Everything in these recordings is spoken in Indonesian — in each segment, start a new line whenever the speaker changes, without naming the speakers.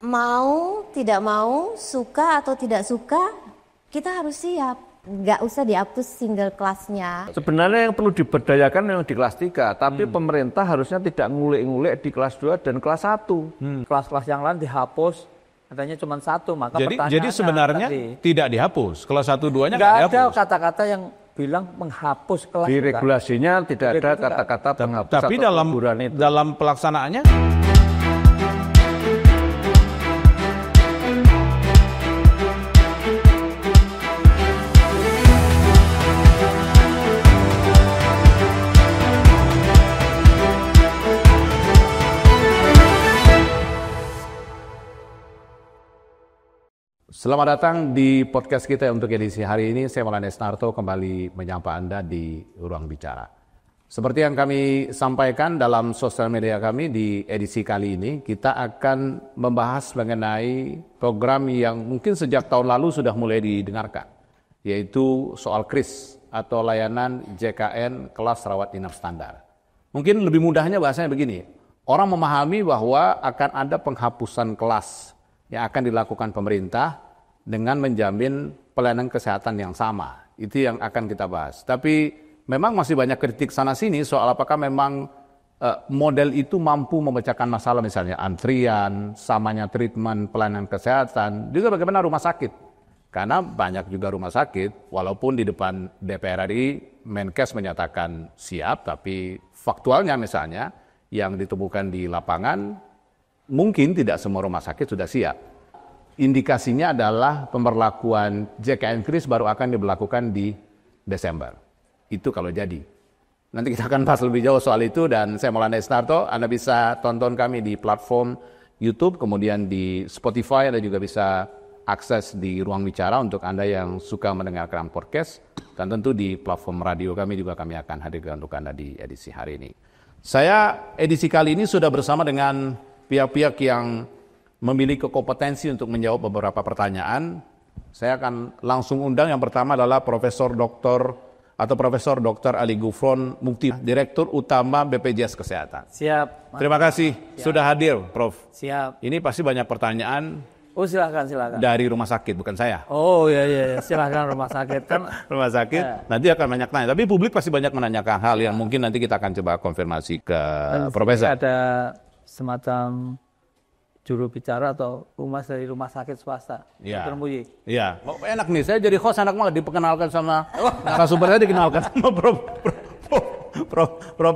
mau, tidak mau, suka atau tidak suka, kita harus siap. Nggak usah dihapus single kelasnya.
Sebenarnya yang perlu diberdayakan memang di kelas 3, tapi pemerintah harusnya tidak ngulik-ngulik di kelas 2 dan kelas 1.
Kelas-kelas yang lain dihapus, katanya cuma 1, maka
Jadi sebenarnya tidak dihapus, kelas 1-2-nya nggak
ada
dihapus.
kata-kata yang bilang menghapus kelas.
Di regulasinya tidak ada kata-kata penghapus.
Tapi
atau teguran itu.
dalam pelaksanaannya
Selamat datang di podcast kita untuk edisi hari ini. Saya Maulana Esnarto kembali menyapa Anda di Ruang Bicara. Seperti yang kami sampaikan dalam sosial media kami di edisi kali ini, kita akan membahas mengenai program yang mungkin sejak tahun lalu sudah mulai didengarkan, yaitu soal KRIS atau layanan JKN kelas rawat inap standar. Mungkin lebih mudahnya bahasanya begini, orang memahami bahwa akan ada penghapusan kelas yang akan dilakukan pemerintah dengan menjamin pelayanan kesehatan yang sama. Itu yang akan kita bahas. Tapi memang masih banyak kritik sana-sini soal apakah memang model itu mampu memecahkan masalah, misalnya antrian, samanya treatment pelayanan kesehatan, juga bagaimana rumah sakit. Karena banyak juga rumah sakit, walaupun di depan DPR RI, Menkes menyatakan siap, tapi faktualnya misalnya yang ditemukan di lapangan, mungkin tidak semua rumah sakit sudah siap. Indikasinya adalah pemberlakuan JKN KRIS baru akan diberlakukan di Desember. Itu kalau jadi. Nanti kita akan bahas lebih jauh soal itu, dan saya Maulana Esnarto. Anda bisa tonton kami di platform YouTube, kemudian di Spotify, Anda juga bisa akses di Ruang Bicara untuk Anda yang suka mendengarkan podcast, dan tentu di platform radio kami juga kami akan hadirkan untuk Anda di edisi hari ini. Saya edisi kali ini sudah bersama dengan pihak-pihak yang memiliki kompetensi untuk menjawab beberapa pertanyaan. Saya akan langsung undang, yang pertama adalah Profesor Dr. Ali Gufron Mukti, Direktur Utama BPJS Kesehatan.
Siap.
Terima kasih sudah hadir, Prof.
Siap.
Ini pasti banyak pertanyaan.
Oh, silakan.
Dari rumah sakit, bukan saya.
Oh iya, silakan rumah sakit kan.
Rumah sakit, nanti akan banyak tanya. Tapi publik pasti banyak menanyakan hal yang mungkin nanti kita akan coba konfirmasi ke Profesor.
Ada semacam juru bicara atau humas dari rumah sakit swasta.
Iya.
Dr. Muyi.
Iya. Oh, enak nih, saya jadi host, enak banget diperkenalkan sama narasumber, saya dikenalkan sama Prof.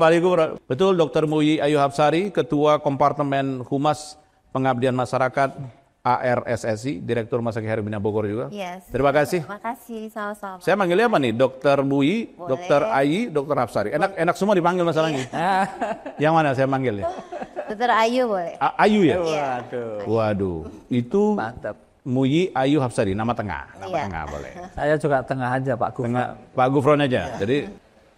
Ali Gufron. Betul, Dr. Muyi Ayu Hapsari, Ketua Kompartemen Humas Pengabdian Masyarakat ARSSI, Direktur Rumah Sakit Hermina Bogor juga.
Yes.
Terima kasih.
Terima kasih, sama-sama.
Saya manggilnya apa nih? Dr. Muyi,
Boleh.
Dr. Ayi, Dr. Hapsari. Enak semua dipanggil masalahnya. Yang mana saya manggil ya?
Dr. Ayu boleh.
Ayu ya?
Waduh.
Itu
Mantap.
Muyi Ayu Hapsari, nama tengah. Nama
Iya.
tengah boleh.
Saya juga tengah aja Pak Gufron.
Tengah, Pak Gufron aja. Jadi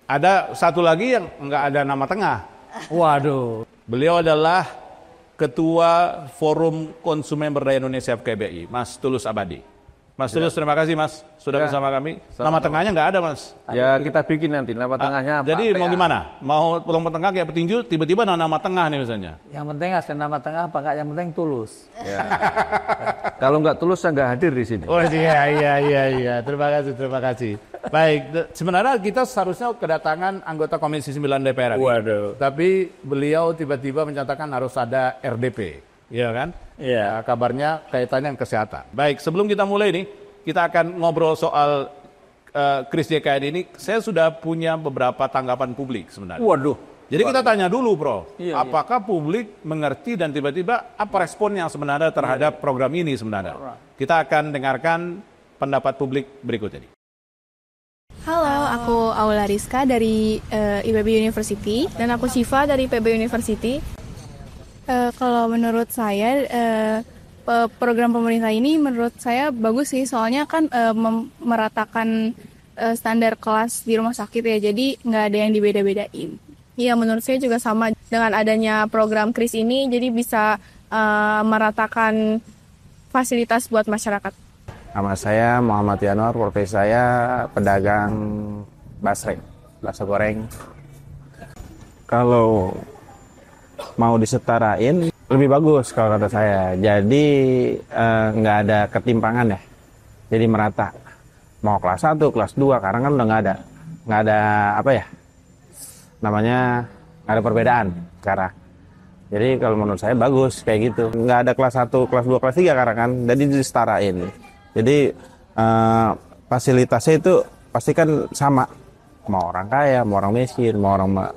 ada satu lagi yang nggak ada nama tengah.
Waduh.
Beliau adalah Ketua Forum Konsumen Berdaya Indonesia FKBI, Mas Tulus Abadi. Mas Tulus, terima kasih Mas sudah bersama kami. Nama tengahnya nggak ada Mas.
Ya kita bikin nanti nama tengahnya apa?
Jadi mau gimana? Mau pulang tengah kayak petinju, tiba-tiba nama tengah nih misalnya.
Yang penting ada nama tengah apa enggak? Yang penting tulus.
Ya. Kalau nggak tulus saya nggak hadir di sini.
Oh iya. Terima kasih. Baik, sebenarnya kita seharusnya kedatangan anggota Komisi 9 DPR.
Waduh.
Tapi beliau tiba-tiba menyatakan harus ada RDP. Iya kan?
Iya.
Kabarnya kaitannya dengan kesehatan. Baik, sebelum kita mulai nih, kita akan ngobrol soal KRIS JKN ini. Saya sudah punya beberapa tanggapan publik sebenarnya.
Waduh.
Jadi kita tanya dulu, Prof.
Iya.
Apakah publik mengerti dan tiba-tiba apa respon yang sebenarnya terhadap program ini sebenarnya? Kita akan dengarkan pendapat publik berikut ini.
Halo, aku Aula Rizka dari IPB University dan aku Syifa dari PB University. Kalau menurut saya program pemerintah ini menurut saya bagus sih, soalnya kan meratakan standar kelas di rumah sakit ya, jadi nggak ada yang dibeda-bedain. Iya, menurut saya juga sama dengan adanya program KRIS ini, jadi bisa meratakan fasilitas buat masyarakat.
Nama saya Muhammad Yanur, profesi saya pedagang basreng, bakso goreng. Kalau mau disetarain, lebih bagus kalau kata saya. Jadi nggak ada ketimpangan ya. Jadi merata. Mau kelas 1, kelas 2, karena kan udah nggak ada apa ya namanya, nggak ada perbedaan sekarang. Jadi kalau menurut saya bagus kayak gitu. Nggak ada kelas 1, kelas 2, kelas 3 karena kan. Jadi disetarain. Jadi fasilitasnya itu pasti kan sama. Mau orang kaya, mau orang miskin, mau orang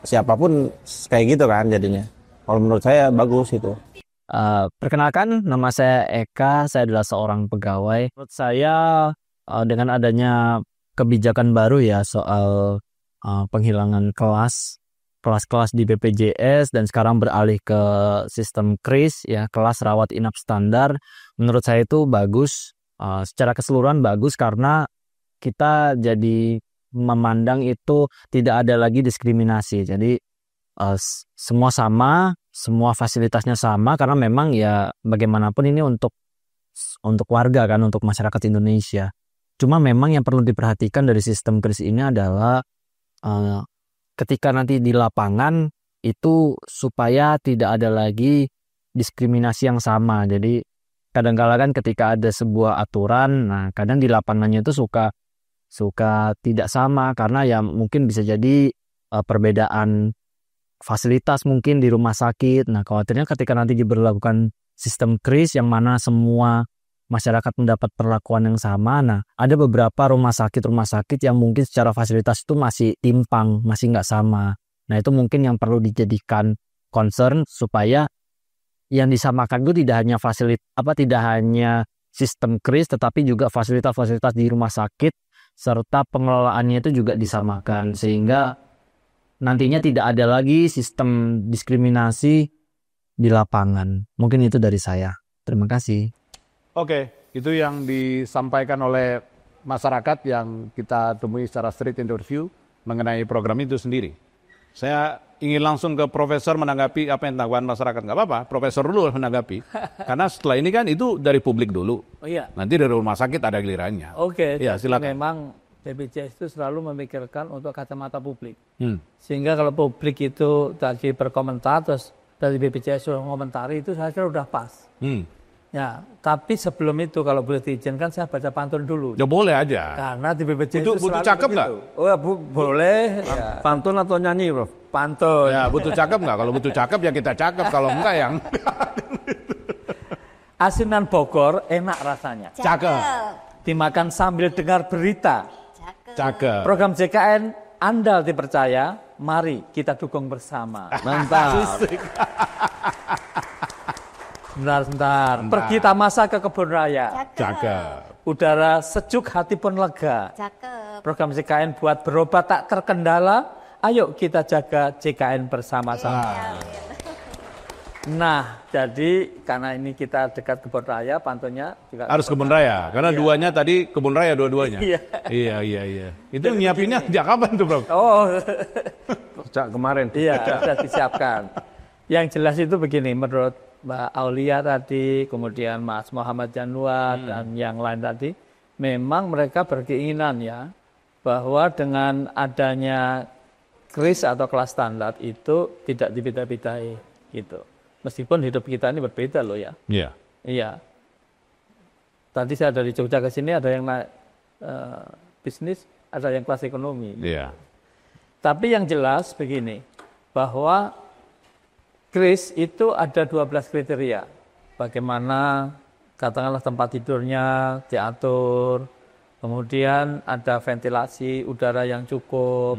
siapapun kayak gitu kan jadinya. Kalau menurut saya bagus itu.
Perkenalkan, nama saya Eka, saya adalah seorang pegawai. Menurut saya dengan adanya kebijakan baru ya soal penghilangan kelas-kelas di BPJS dan sekarang beralih ke sistem KRIS ya, kelas rawat inap standar, menurut saya itu bagus. Secara keseluruhan bagus karena kita jadi memandang itu tidak ada lagi diskriminasi. Jadi semua sama, semua fasilitasnya sama karena memang ya bagaimanapun ini untuk warga kan, untuk masyarakat Indonesia. Cuma memang yang perlu diperhatikan dari sistem KRIS ini adalah ketika nanti di lapangan itu supaya tidak ada lagi diskriminasi yang sama. Jadi kadang-kala kan ketika ada sebuah aturan, nah kadang di lapangannya itu suka tidak sama karena ya mungkin bisa jadi perbedaan fasilitas mungkin di rumah sakit. Nah khawatirnya ketika nanti diberlakukan sistem KRIS yang mana semua masyarakat mendapat perlakuan yang sama, nah ada beberapa rumah sakit yang mungkin secara fasilitas itu masih timpang, masih nggak sama. Nah itu mungkin yang perlu dijadikan concern supaya yang disamakan itu tidak hanya sistem KRIS tetapi juga fasilitas-fasilitas di rumah sakit serta pengelolaannya itu juga disamakan sehingga nantinya tidak ada lagi sistem diskriminasi di lapangan. Mungkin itu dari saya. Terima kasih.
Oke, itu yang disampaikan oleh masyarakat yang kita temui secara street interview mengenai program itu sendiri. Saya ingin langsung ke Profesor menanggapi apa yang tanggapan masyarakat. Nggak apa-apa, Profesor dulu menanggapi. Karena setelah ini kan itu dari publik dulu.
Oh iya.
Nanti dari rumah sakit ada gilirannya.
Oke,
ya, silakan.
memang BPJS itu selalu memikirkan untuk kacamata publik. Sehingga kalau publik itu tadi berkomentar, terus dari BPJS sudah mengomentari, itu saya kira udah pas. Ya, tapi sebelum itu kalau boleh diizinkan saya baca pantun dulu.
Ya boleh aja.
Karena di BPJS
butuh cakep nggak?
Oh ya, boleh. Ya.
Pantun atau nyanyi, Prof?
Pantun.
Ya, butuh cakep nggak? Kalau butuh cakep ya kita cakep, kalau enggak yang
Asinan Bogor enak rasanya.
cakep.
Dimakan sambil dengar berita.
Cakep.
Program JKN andal dipercaya, mari kita dukung bersama.
Mantap.
Sebentar. Pergi tamasa ke kebun raya.
Cakep.
Udara sejuk hati pun lega.
Cakep.
Program JKN buat berobat tak terkendala. Ayo kita jaga JKN bersama-sama. Nah, jadi karena ini kita dekat kebun raya, pantunnya juga
Harus kebun raya, karena duanya tadi kebun raya dua-duanya. Iya. Itu nyiapinnya sejak kapan tuh, Bro?
Oh,
Sejak kemarin.
iya, sudah disiapkan. Yang jelas itu begini, menurut Mbak Aulia tadi, kemudian Mas Muhammad Januar dan yang lain tadi, memang mereka berkeinginan ya, bahwa dengan adanya KRIS atau kelas standar itu tidak dibeda-bedai gitu. Meskipun hidup kita ini berbeda loh ya.
Iya.
Iya. Tadi saya dari Jogja ke sini ada yang naik bisnis, ada yang kelas ekonomi.
Iya.
Tapi yang jelas begini, bahwa KRIS itu ada 12 kriteria. Bagaimana katakanlah tempat tidurnya diatur, kemudian ada ventilasi udara yang cukup,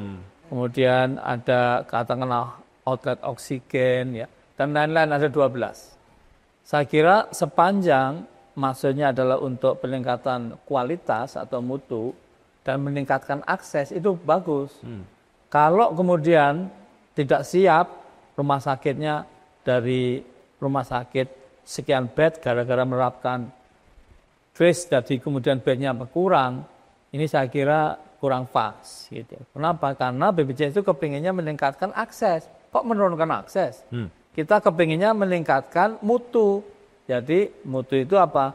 kemudian ada katakanlah outlet oksigen ya. Dan lain-lain ada 12. Saya kira sepanjang maksudnya adalah untuk peningkatan kualitas atau mutu dan meningkatkan akses itu bagus. Kalau kemudian tidak siap rumah sakitnya dari rumah sakit sekian bed gara-gara menerapkan KRIS jadi kemudian bednya berkurang, ini saya kira kurang pas. Gitu. Kenapa? Karena BPJS itu kepinginnya meningkatkan akses. Kok menurunkan akses? Kita kepinginnya meningkatkan mutu. Jadi mutu itu apa?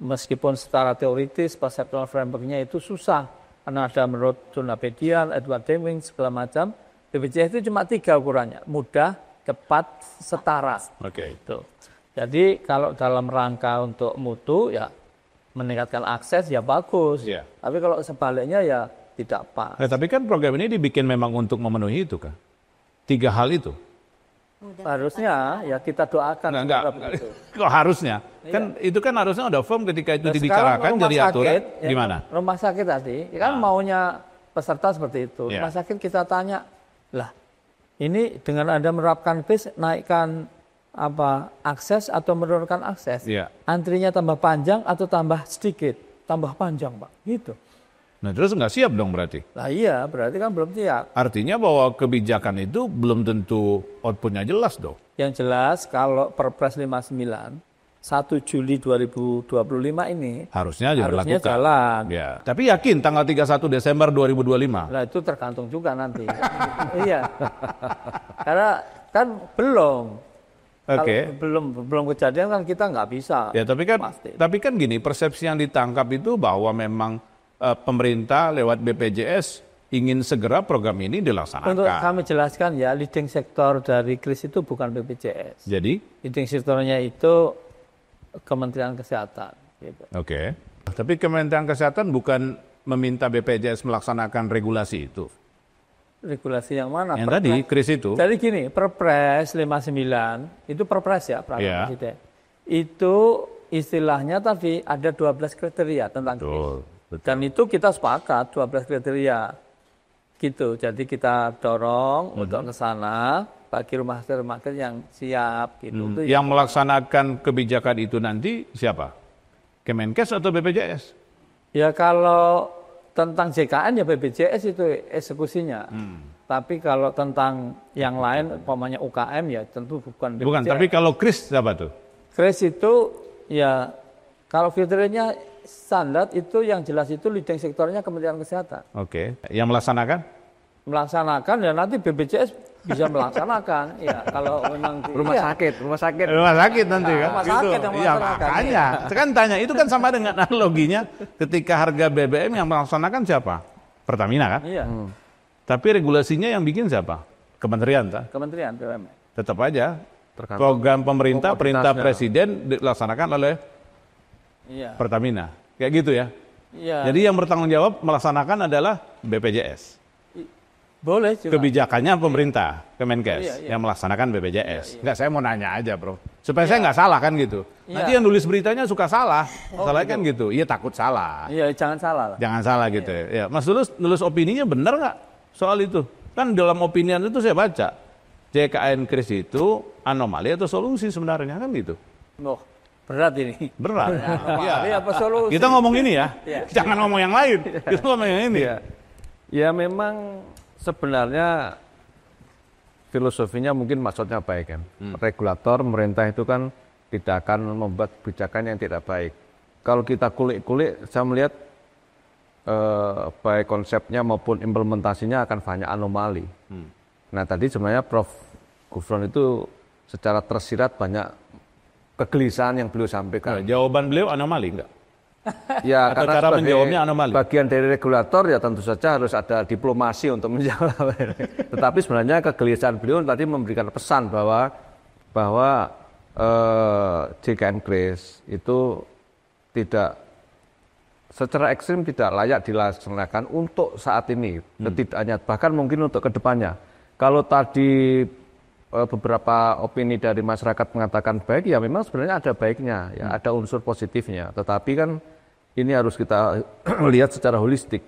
Meskipun secara teoritis, perceptual framework-nya itu susah. Karena ada menurut Jonah Bedian, Edward Deming, segala macam. BPJS itu cuma 3 ukurannya. Mudah,
cepat, setara.
Oke.
Gitu. Jadi kalau dalam rangka untuk mutu ya meningkatkan akses ya bagus.
Iya.
Tapi kalau sebaliknya ya tidak pas.
Nah, tapi kan program ini dibikin memang untuk memenuhi itu kan. 3 hal itu.
Harusnya ya kita doakan.
Enggak. Kok harusnya? Kan itu kan harusnya udah firm ketika itu
Nah,
dibicarakan
sekarang
jadi
rumah
aturan.
sakit, ya,
Gimana?
Rumah sakit tadi kan maunya peserta seperti itu.
Ya.
Rumah sakit kita tanya, lah ini dengan Anda menerapkan kris naikkan akses atau menurunkan akses?
Ya.
Antrinya tambah panjang atau tambah sedikit? Tambah panjang, Pak. Gitu.
Nah terus nggak siap dong berarti?
Lah iya, berarti kan belum siap.
Artinya bahwa kebijakan itu belum tentu outputnya jelas dong.
Yang jelas kalau Perpres 59 1 Juli 2025 ini
Harusnya diberlakukan.
jalan.
Ya. Tapi yakin tanggal 31 Desember 2025?
Nah itu tergantung juga nanti. Iya. Karena kan belum.
Oke.
Kalau belum kejadian kan kita nggak bisa.
Ya tapi kan gini, persepsi yang ditangkap itu bahwa memang pemerintah lewat BPJS ingin segera program ini dilaksanakan.
Untuk kami jelaskan ya, leading sektor dari kris itu bukan BPJS.
Jadi?
Leading sektornya itu Kementerian Kesehatan. Gitu.
Oke. Tapi Kementerian Kesehatan bukan meminta BPJS melaksanakan regulasi itu.
Regulasi yang mana?
Yang tadi, kris itu.
Jadi gini, Perpres 59, itu Perpres ya, Peraturan Presiden. Itu istilahnya tadi ada 12 kriteria tentang kris.
Betul.
Dan itu kita sepakat 12 kriteria. Gitu. Jadi kita dorong untuk ke sana bagi rumah sakit yang siap gitu. Itu
yang melaksanakan kebijakan itu nanti siapa? Kemenkes atau BPJS?
ya kalau tentang JKN ya BPJS itu eksekusinya. Tapi kalau tentang yang lain umpamanya UKM ya tentu bukan BPJS.
Bukan, tapi kalau kris siapa tuh?
Kris itu ya kalau kriterianya standar itu yang jelas itu leading sektornya Kementerian Kesehatan.
Oke. Yang melaksanakan?
Melaksanakan ya nanti BPJS bisa melaksanakan. Ya kalau memang
Rumah sakit nanti kan.
Rumah sakit yang
Iya,
melaksanakan.
makanya. Kan tanya, itu kan sama dengan analoginya ketika harga BBM yang melaksanakan siapa? Pertamina kan?
Iya.
Tapi regulasinya yang bikin siapa? Kementerian kan?
Kementerian BUMN.
Tetap aja program pemerintah, perintah presiden dilaksanakan oleh Pertamina. Kayak gitu ya.
Iya.
Jadi yang bertanggung jawab melaksanakan adalah BPJS.
Boleh juga.
Kebijakannya pemerintah, Kemenkes, yang melaksanakan BPJS. Enggak, saya mau nanya aja, Bro. Supaya saya nggak salah kan gitu. Nanti yang nulis beritanya suka salah. Salahnya kan gitu. Iya, takut salah.
Iya, jangan salah lah.
Jangan salah gitu ya. Mas Tulus nulis opininya benar nggak soal itu? Kan dalam opinian itu saya baca. JKN kris itu anomali atau solusi sebenarnya kan gitu.
Oh, berat ini.
Berat.
Iya, apa solusi?
Kita ngomong ini ya. Jangan ngomong yang lain. Kita ngomong yang ini.
Ya memang sebenarnya filosofinya mungkin maksudnya baik kan. Regulator, pemerintah itu kan tidak akan membuat kebijakan yang tidak baik. Kalau kita kulik-kulik, saya melihat baik konsepnya maupun implementasinya akan banyak anomali. Nah tadi sebenarnya Prof. Gufron itu secara tersirat banyak kegelisahan yang beliau sampaikan.
Jawaban beliau anomali enggak?
Ya,
atau
karena
cara menjawabnya anomali?
Bagian dari regulator ya tentu saja harus ada diplomasi untuk menjawab. Tetapi sebenarnya kegelisahan beliau tadi memberikan pesan bahwa JKN kris itu tidak secara ekstrim tidak layak dilaksanakan untuk saat ini, setidaknya bahkan mungkin untuk kedepannya. Kalau tadi beberapa opini dari masyarakat mengatakan baik, ya memang sebenarnya ada baiknya, ya ada unsur positifnya. Tetapi kan ini harus kita lihat secara holistik.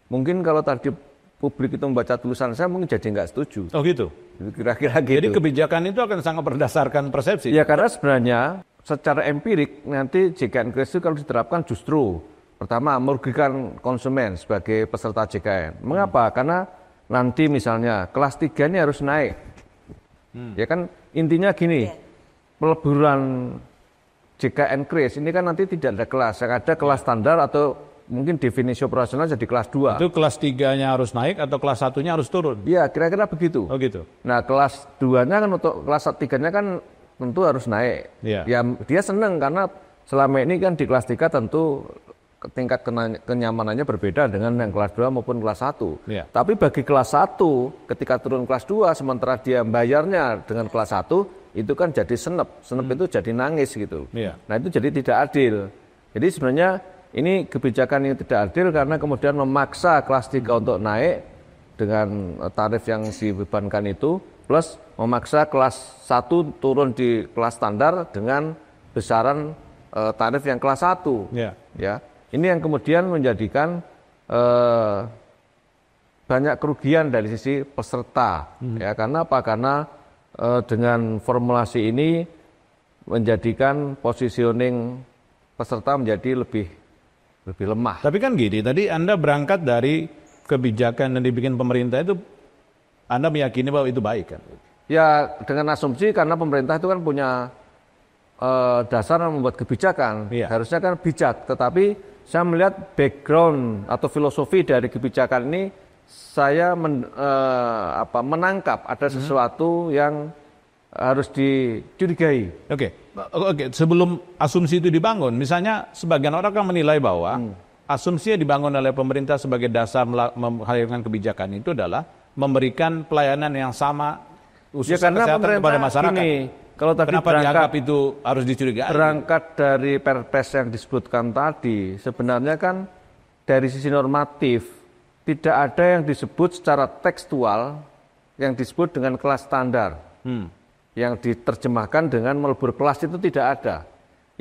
Mungkin kalau tadi publik itu membaca tulisan saya mungkin jadi nggak setuju.
Oh gitu?
Kira-kira gitu.
Jadi kebijakan itu akan sangat berdasarkan persepsi?
Ya karena sebenarnya secara empirik nanti JKN kris itu kalau diterapkan justru pertama merugikan konsumen sebagai peserta JKN. Mengapa? Karena nanti misalnya kelas 3 ini harus naik. Ya kan intinya gini, peleburan JKN kris ini kan nanti tidak ada kelas, yang ada kelas standar atau mungkin definisi operasional jadi kelas 2.
Itu kelas 3-nya harus naik atau kelas 1-nya harus turun?
Iya, kira-kira begitu.
Oh gitu.
Nah, kelas 2-nya kan untuk kelas 3-nya kan tentu harus naik.
Iya.
Ya dia seneng karena selama ini kan di kelas 3 tentu tingkat kenyamanannya berbeda dengan yang kelas 2 maupun kelas 1.
Iya.
Tapi bagi kelas 1 ketika turun kelas 2 sementara dia bayarnya dengan kelas 1 itu kan jadi senep itu jadi nangis gitu.
Iya.
Nah itu jadi tidak adil. Jadi sebenarnya ini kebijakan yang tidak adil karena kemudian memaksa kelas 3 untuk naik dengan tarif yang dibebankan itu plus memaksa kelas 1 turun di kelas standar dengan besaran tarif yang kelas 1.
Iya.
Ya. Ini yang kemudian menjadikan banyak kerugian dari sisi peserta. Ya, karena apa? Karena dengan formulasi ini menjadikan positioning peserta menjadi lebih lemah.
Tapi kan gini, tadi Anda berangkat dari kebijakan yang dibikin pemerintah itu, Anda meyakini bahwa itu baik kan?
Ya, dengan asumsi karena pemerintah itu kan punya dasar membuat kebijakan.
Iya.
Harusnya kan bijak, tetapi saya melihat background atau filosofi dari kebijakan ini, saya menangkap ada sesuatu yang harus dicurigai.
Oke. Sebelum asumsi itu dibangun, misalnya sebagian orang kan menilai bahwa asumsi yang dibangun oleh pemerintah sebagai dasar menghadirkan kebijakan itu adalah memberikan pelayanan yang sama khususnya kesehatan kepada masyarakat.
Kalau tadi
kenapa dianggap itu harus dicurigai?
Berangkat dari perpres yang disebutkan tadi, sebenarnya kan dari sisi normatif tidak ada yang disebut secara tekstual yang disebut dengan kelas standar. Yang diterjemahkan dengan melebur kelas itu tidak ada.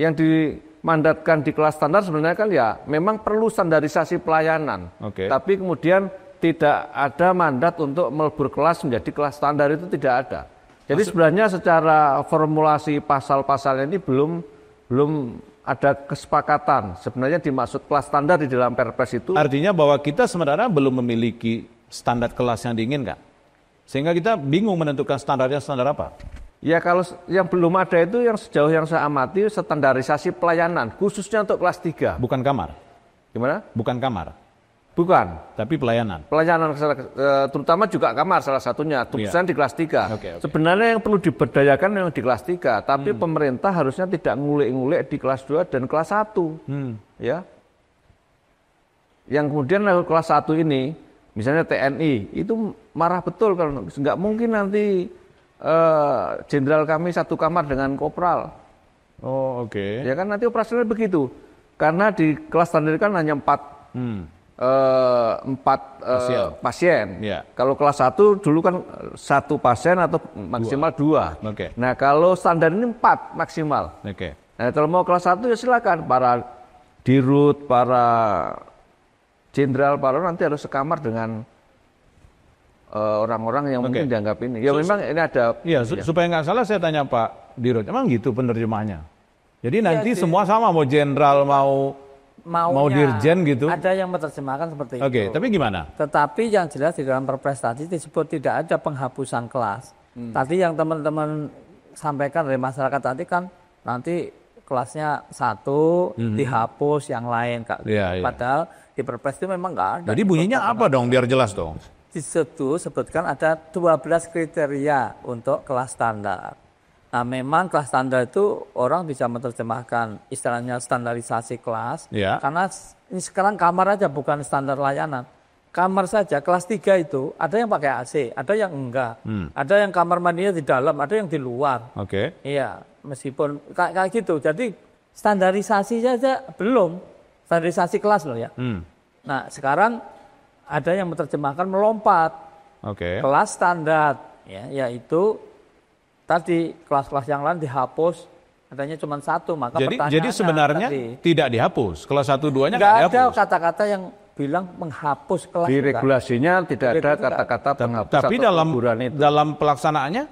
Yang dimandatkan di kelas standar sebenarnya kan ya memang perlu standarisasi pelayanan. Tapi kemudian tidak ada mandat untuk melebur kelas menjadi kelas standar, itu tidak ada. Jadi sebenarnya secara formulasi pasal-pasalnya ini belum ada kesepakatan. Sebenarnya dimaksud kelas standar di dalam perpres itu.
Artinya bahwa kita sebenarnya belum memiliki standar kelas yang diinginkan. Sehingga kita bingung menentukan standarnya standar apa.
Ya kalau yang belum ada itu yang sejauh yang saya amati standarisasi pelayanan khususnya untuk kelas 3.
Bukan kamar.
Gimana?
Bukan kamar.
Bukan.
Tapi pelayanan.
Pelayanan terutama juga kamar salah satunya. Tulisan di kelas 3. Sebenarnya yang perlu diberdayakan yang di kelas 3. Tapi pemerintah harusnya tidak ngulik-ngulik di kelas 2 dan kelas 1. Ya. Yang kemudian kelas 1 ini, misalnya TNI, itu marah betul kalau nggak mungkin nanti jenderal kami satu kamar dengan kopral. Ya kan nanti operasional begitu. Karena di kelas standar kan hanya 4 pasien. Kalau kelas 1 dulu kan 1 pasien atau maksimal 2. Nah kalau standar ini 4 maksimal. Nah kalau mau kelas 1 ya silakan para dirut, para jenderal, para nanti harus sekamar dengan orang-orang yang mungkin dianggap ini. Ya memang ini ada.
Supaya nggak salah saya tanya Pak Dirut, emang gitu penerjemahnya? Jadi nanti semua sama, mau jenderal mau dirjen gitu.
Ada yang menerjemahkan seperti itu.
Tapi gimana?
Tetapi yang jelas di dalam perpres tadi disebut tidak ada penghapusan kelas. Tadi yang teman-teman sampaikan dari masyarakat tadi kan nanti kelasnya 1 dihapus yang lain. Padahal di perpres itu memang nggak ada.
Jadi bunyinya apa dong biar jelas dong?
Disebutkan ada 12 kriteria untuk kelas standar. Nah memang kelas standar itu orang bisa menerjemahkan istilahnya standarisasi kelas. Karena ini sekarang kamar aja bukan standar layanan. Kamar saja kelas 3 itu ada yang pakai AC, ada yang enggak. Ada yang kamar mandinya di dalam, ada yang di luar. Iya, meskipun kayak gitu. Jadi standarisasi saja belum. Standarisasi kelas loh ya. Nah sekarang ada yang menerjemahkan melompat. Kelas standar, ya, yaitu tadi kelas-kelas yang lain dihapus, adanya cuma 1, maka
jadi sebenarnya tidak dihapus, kelas 1-2-nya
nggak ada kata-kata yang bilang menghapus kelas.
Di regulasinya tidak ada kata-kata penghapus.
Tapi dalam pelaksanaannya?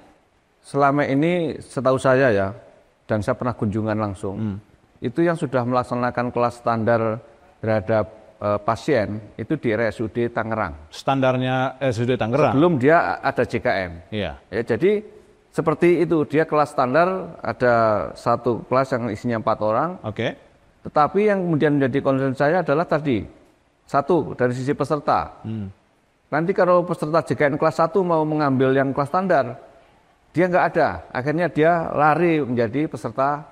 Selama ini setahu saya ya, dan saya pernah kunjungan langsung, itu yang sudah melaksanakan kelas standar terhadap pasien itu di RSUD Tangerang.
Standarnya RSUD Tangerang?
Sebelum dia ada JKN. Ya, jadi seperti itu, dia kelas standar ada 1 kelas yang isinya 4 orang. Tetapi yang kemudian menjadi concern saya adalah tadi 1 dari sisi peserta. Nanti kalau peserta JKN kelas 1 mau mengambil yang kelas standar, dia nggak ada. Akhirnya dia lari menjadi peserta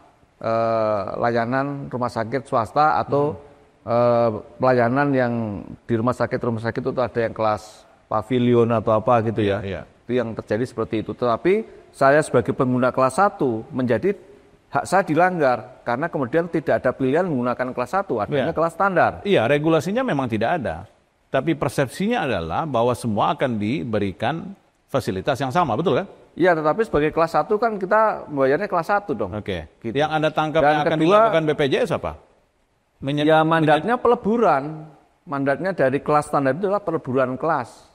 layanan rumah sakit swasta atau pelayanan yang di rumah sakit itu ada yang kelas pavilion atau apa gitu ya. Itu yang terjadi seperti itu. Tetapi saya sebagai pengguna kelas 1 menjadi hak saya dilanggar karena kemudian tidak ada pilihan menggunakan kelas 1, adanya kelas standar.
Iya, regulasinya memang tidak ada. Tapi persepsinya adalah bahwa semua akan diberikan fasilitas yang sama, betul kan?
Iya, tetapi sebagai kelas 1 kan kita membayarnya kelas 1 dong.
Oke.
Gitu.
Yang Anda tangkap
Dan
yang akan dilakukan BPJS apa?
Ya mandatnya peleburan. Mandatnya dari kelas standar itu adalah peleburan kelas.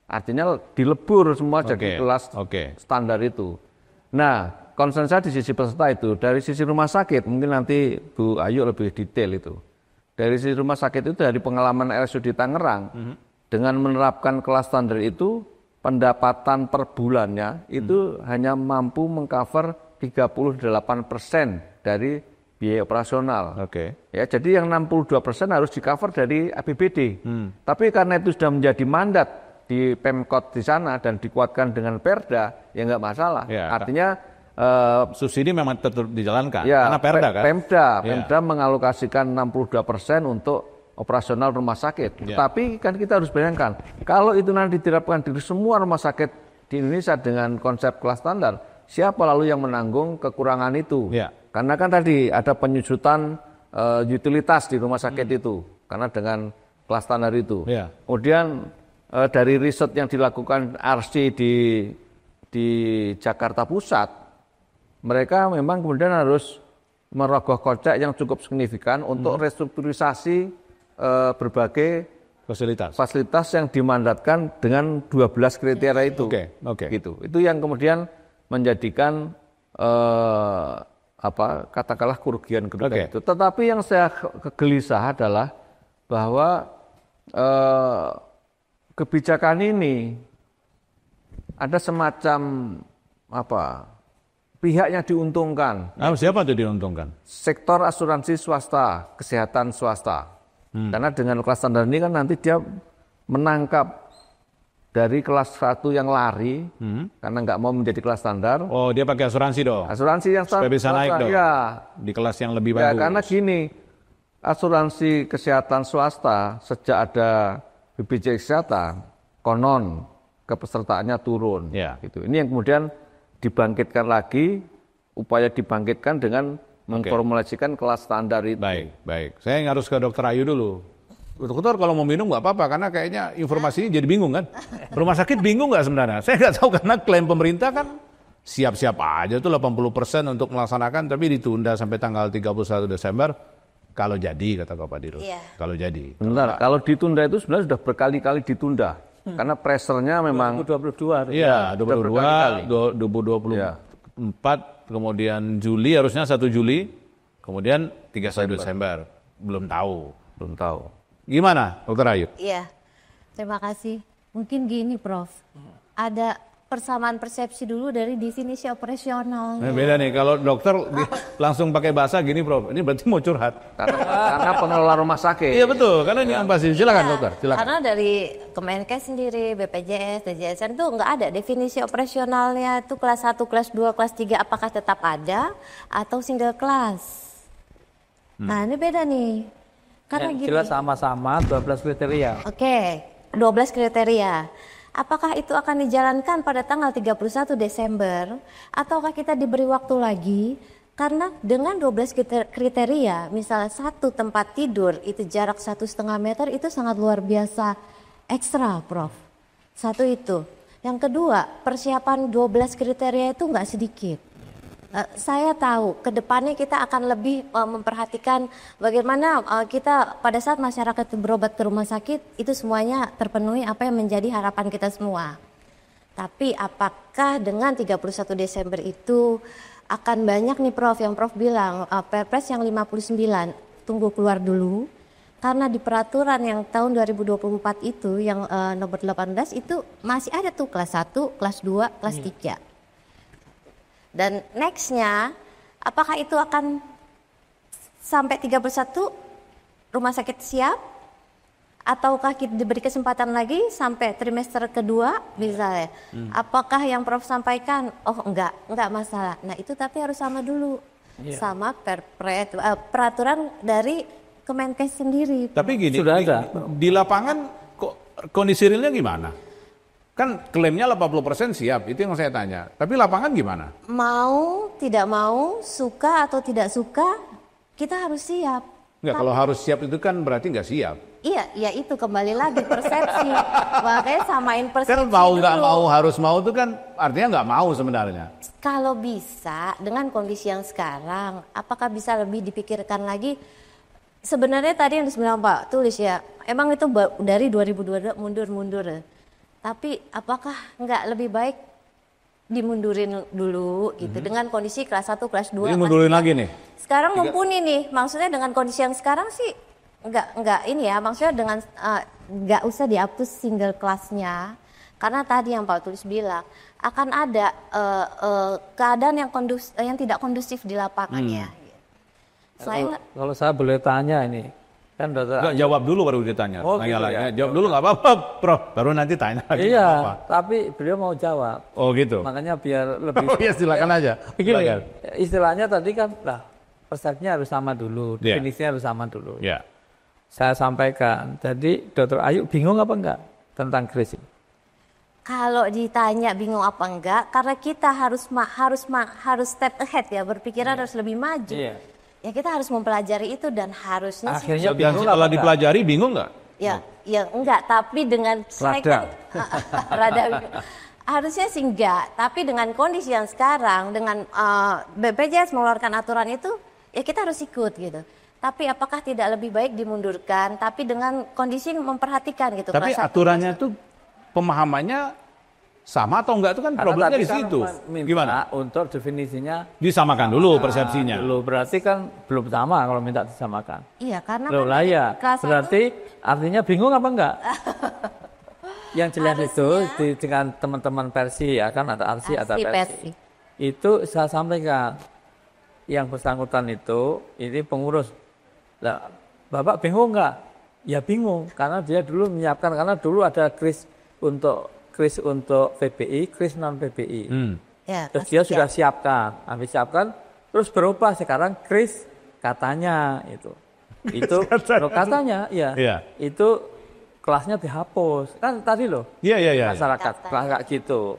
Artinya dilebur semua jadi kelas standar itu. Nah, concern saya di sisi peserta itu, dari sisi rumah sakit, mungkin nanti Bu Ayu lebih detail itu. Dari sisi rumah sakit itu, dari pengalaman RSUD Tangerang, dengan menerapkan kelas standar itu, pendapatan per bulannya itu hanya mampu mengcover 38% dari biaya operasional. Ya, jadi yang 62% harus di-cover dari APBD. Tapi karena itu sudah menjadi mandat di Pemkot di sana dan dikuatkan dengan Perda, ya nggak masalah. Artinya
subsidi memang tetap dijalankan
ya,
karena Perda kan.
Pemda mengalokasikan 62% untuk operasional rumah sakit. Tapi kan kita harus bayangkan, kalau itu nanti diterapkan di semua rumah sakit di Indonesia dengan konsep kelas standar, siapa lalu yang menanggung kekurangan itu? Karena kan tadi ada penyusutan utilitas di rumah sakit itu, karena dengan kelas standar itu. Kemudian dari riset yang dilakukan RC di Jakarta Pusat, mereka memang kemudian harus merogoh kocek yang cukup signifikan untuk restrukturisasi berbagai fasilitas yang dimandatkan dengan 12 kriteria itu. Gitu. Itu yang kemudian menjadikan katakanlah kerugian itu. Tetapi yang saya kegelisah adalah bahwa kebijakan ini ada semacam pihak yang diuntungkan.
Siapa itu diuntungkan?
Sektor asuransi swasta, kesehatan swasta. Karena dengan kelas standar ini kan nanti dia menangkap dari kelas 1 yang lari, karena nggak mau menjadi kelas standar.
Oh, dia pakai asuransi dong?
Asuransi yang
supaya bisa naik dong?
Ya.
Di kelas yang lebih bagus?
Karena gini, asuransi kesehatan swasta sejak ada BPJS Kesehatan, konon kepesertaannya turun. Gitu. Ini yang kemudian dibangkitkan lagi, upaya dibangkitkan dengan memformulasikan kelas standar itu.
Baik. Saya harus ke Dokter Ayu dulu. Dokter kalau mau minum nggak apa-apa, karena kayaknya informasinya jadi bingung kan. Rumah sakit bingung nggak sebenarnya? Saya nggak tahu karena klaim pemerintah kan siap-siap aja tuh 80% untuk melaksanakan, tapi ditunda sampai tanggal 31 Desember. Kalau jadi, kata Pak Dirut. Kalau jadi.
Benar, kalau ditunda itu sebenarnya sudah berkali-kali ditunda. Karena pressure-nya memang
2022.
Iya, 2024, kemudian Juli, harusnya 1 Juli, kemudian 31 Desember. Belum tahu. Gimana, Dokter Ayu?
Iya, terima kasih. Mungkin gini, Prof. Ada persamaan persepsi dulu dari definisi operasional.
Beda nih, kalau dokter langsung pakai bahasa gini, Prof. Ini berarti mau curhat.
Karena pengelola rumah sakit.
Iya betul, karena ini pasti. Silakan dokter, silakan.
Karena dari Kemenkes sendiri, BPJS, DJSN itu nggak ada definisi operasionalnya itu kelas 1, kelas 2, kelas 3 apakah tetap ada atau single class. Nah ini beda nih. Karena gini.
Jelas sama-sama 12 kriteria.
Oke, 12 kriteria. Apakah itu akan dijalankan pada tanggal 31 Desember ataukah kita diberi waktu lagi? Karena dengan 12 kriteria, misalnya 1 tempat tidur itu jarak 1,5 meter itu sangat luar biasa ekstra, Prof. 1 itu. Yang kedua, persiapan 12 kriteria itu nggak sedikit. Saya tahu ke depannya kita akan lebih memperhatikan bagaimana kita pada saat masyarakat berobat ke rumah sakit itu semuanya terpenuhi apa yang menjadi harapan kita semua. Tapi apakah dengan 31 Desember itu akan banyak nih Prof yang Prof bilang Perpres yang 59 tunggu keluar dulu karena di peraturan yang tahun 2024 itu yang nomor 18 itu masih ada tuh kelas 1, kelas 2, kelas 3. Dan nextnya, apakah itu akan sampai 31 rumah sakit siap? Ataukah kita diberi kesempatan lagi sampai trimester kedua misalnya? Apakah yang Prof sampaikan, oh enggak masalah. Nah itu tapi harus sama dulu. Sama peraturan dari Kemenkes sendiri.
Tapi gini,
Sudah ada.
di lapangan kok kondisi realnya gimana? Kan klaimnya 80% siap, itu yang saya tanya. Tapi lapangan gimana?
Mau, tidak mau, suka atau tidak suka, kita harus siap.
Enggak, kalau harus siap itu kan berarti nggak siap.
Iya, ya itu kembali lagi persepsi. Makanya samain persepsi
Kan mau nggak
dulu.
mau harus mau itu kan artinya nggak mau sebenarnya.
Kalau bisa dengan kondisi yang sekarang, apakah bisa lebih dipikirkan lagi? Sebenarnya tadi yang dibilang Pak tulis ya, emang itu dari 2022 mundur-mundur. Tapi apakah nggak lebih baik dimundurin dulu gitu dengan kondisi kelas 1, kelas 2.
Ini mundurin lagi nih.
Sekarang mumpuni nih, maksudnya dengan kondisi yang sekarang sih nggak ini ya, maksudnya dengan nggak usah dihapus single kelasnya. Karena tadi yang Pak Tulis bilang akan ada keadaan yang tidak kondusif di lapangannya.
Kalau saya boleh tanya ini, kan
Nggak, jawab dulu baru ditanya.
Oh,
Tanya
gitu
lagi.
ya.
Jawab dulu nggak apa-apa, Prof. Baru nanti tanya lagi.
Iya,
nggak apa-apa.
tapi beliau mau jawab.
Oh gitu.
Makanya biar lebih.
Oh ya silakan aja.
Begini,
Silakan.
istilahnya tadi kan, lah persepsinya harus sama dulu,
Yeah.
definisinya harus sama dulu.
Ya.
Saya sampaikan, jadi Dr. Ayu bingung apa enggak tentang kris ini?
Kalau ditanya bingung apa enggak, karena kita harus step ahead ya, berpikiran harus lebih maju.
Iya.
Ya kita harus mempelajari itu dan harusnya sih-
Akhirnya
Dan
bingung
setelah
apa enggak?
dipelajari bingung nggak?
ya enggak, tapi dengan saya kan- rada harusnya sih enggak, tapi dengan kondisi yang sekarang dengan BPJS mengeluarkan aturan itu ya kita harus ikut gitu. Tapi apakah tidak lebih baik dimundurkan tapi dengan kondisi memperhatikan gitu.
Tapi
Kelas satu,
aturannya itu pemahamannya sama atau enggak itu kan
Karena
problemnya
tadi
di situ.
kan minta
Gimana?
untuk definisinya
Disamakan dulu persepsinya.
dulu, berarti kan belum sama kalau minta disamakan.
iya karena
Loh
kan
lah ya,
kelas satu-
berarti artinya bingung apa enggak? Yang jelas itu dengan teman-teman versi ya kan ada arsi ada
Arsi,
versi.
versi.
Itu saya sampaikan yang bersangkutan itu ini pengurus. Lah, Bapak bingung enggak? Ya bingung karena dia dulu menyiapkan karena dulu ada kris untuk PBI, kris non PBI.
Ya,
Terus dia sudah siapkan, habis siapkan, terus berubah sekarang kris katanya itu katanya, ya,
Iya.
itu kelasnya dihapus, kan tadi loh
Iya.
masyarakat kelas kayak gitu.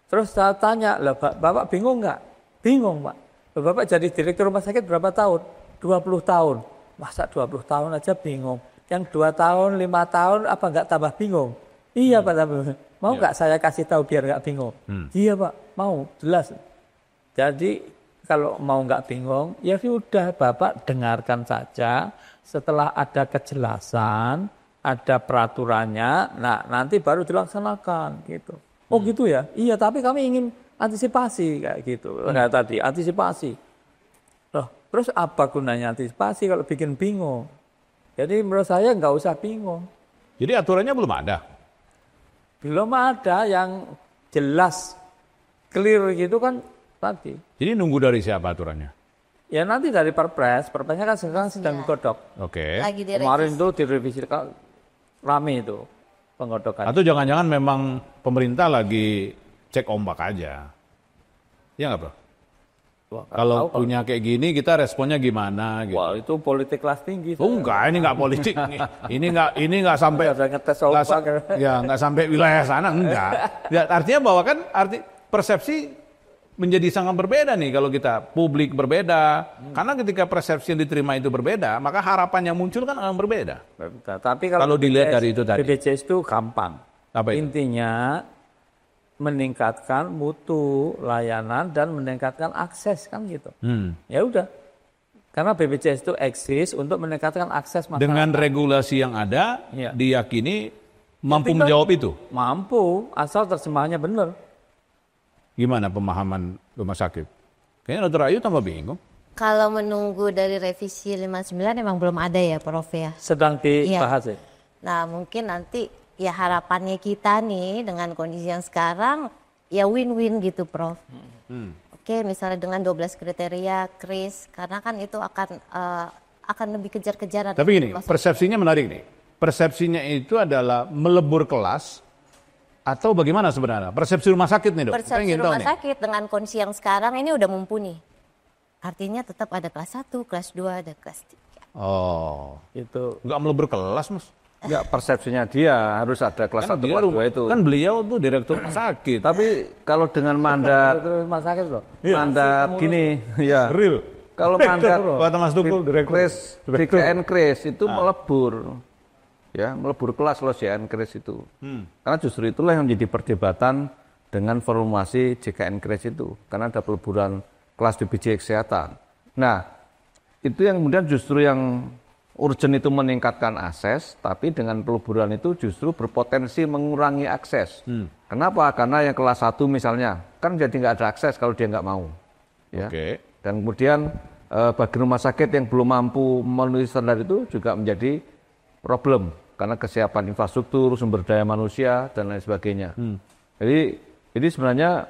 Terus saya tanya, lah Bapak bingung nggak? Bingung Pak. Loh, Bapak jadi direktur rumah sakit berapa tahun? 20 tahun. Masa 20 tahun aja bingung? Yang 2 tahun, 5 tahun apa nggak tambah bingung? Iya Pak, tambah. Mau nggak saya kasih tahu biar nggak bingung? Iya Pak, mau, jelas. Jadi kalau mau nggak bingung, ya sudah Bapak dengarkan saja. Setelah ada kejelasan, ada peraturannya, nah nanti baru dilaksanakan gitu. Oh gitu ya? Iya, tapi kami ingin antisipasi kayak gitu. Kayak tadi, antisipasi. Loh, terus apa gunanya antisipasi kalau bikin bingung? Jadi menurut saya nggak usah bingung.
Jadi aturannya belum ada.
Belum ada yang jelas, clear gitu kan tadi.
Jadi nunggu dari siapa aturannya?
Ya nanti dari Perpresnya kan sekarang sedang digodok.
Oke.
lagi direvisi.
Kemarin itu direvisi rame itu penggodokan.
Atau jangan-jangan memang pemerintah lagi cek ombak aja. Iya nggak, Bro?
Wah, nggak
Kalau
tahu
punya kayak gini kita responnya gimana gitu.
Wah itu politik kelas tinggi.
Oh enggak, ini enggak politik nih. Ini enggak sampai
Ada ngetes ombak.
ya enggak sampai wilayah sana enggak. Ya, artinya bahwa kan persepsi menjadi sangat berbeda nih kalau kita publik berbeda. Karena ketika persepsi yang diterima itu berbeda, maka harapan yang muncul kan akan berbeda.
Tapi
Kalau dilihat dari itu tadi.
BPJS itu gampang.
Apa itu?
Intinya meningkatkan mutu layanan dan meningkatkan akses kan gitu. Ya udah. Karena BPJS itu eksis untuk meningkatkan akses masyarakat.
Dengan regulasi yang ada,
Iya.
diyakini mampu
Tapi kan
menjawab itu.
Mampu, asal terjemahannya benar.
Gimana pemahaman rumah sakit? Kayaknya Dr. Ayu tambah bingung.
Kalau menunggu dari revisi 59 emang belum ada ya Prof ya.
Sedang dibahas ya.
Nah mungkin nanti ya harapannya kita nih dengan kondisi yang sekarang ya win-win gitu Prof. Oke misalnya dengan 12 kriteria kris karena kan itu akan lebih kejar-kejaran.
Tapi gini, persepsinya menarik nih. Persepsinya itu adalah melebur kelas atau bagaimana sebenarnya? Persepsi rumah sakit nih, Dok. Kita
Persepsi
ingin tahu
rumah
nih.
sakit dengan kondisi yang sekarang ini udah mumpuni. Artinya tetap ada kelas 1, kelas 2, ada kelas 3.
Oh.
Itu.
Nggak melebur kelas, Mas.
Enggak, persepsinya dia harus ada kelas 1, kelas 2 itu.
Kan beliau tuh direktur rumah sakit.
Tapi kalau dengan mandat
Rumah sakit loh.
mandat gini, ya.
Real.
Kalau mandat
Kata Mas Tukul, direktur.
JKN Kris itu melebur. Ya, melebur kelas loh JKN Kris itu. Karena justru itulah yang menjadi perdebatan dengan formasi JKN Kris itu. Karena ada peleburan kelas BPJS Kesehatan. Nah, itu yang kemudian justru yang urgent itu meningkatkan akses, tapi dengan peleburan itu justru berpotensi mengurangi akses. Kenapa? Karena yang kelas 1 misalnya, kan jadi nggak ada akses kalau dia nggak mau. Ya. Dan kemudian bagi rumah sakit yang belum mampu memenuhi standar itu juga menjadi problem, karena kesiapan infrastruktur, sumber daya manusia, dan lain sebagainya. Jadi sebenarnya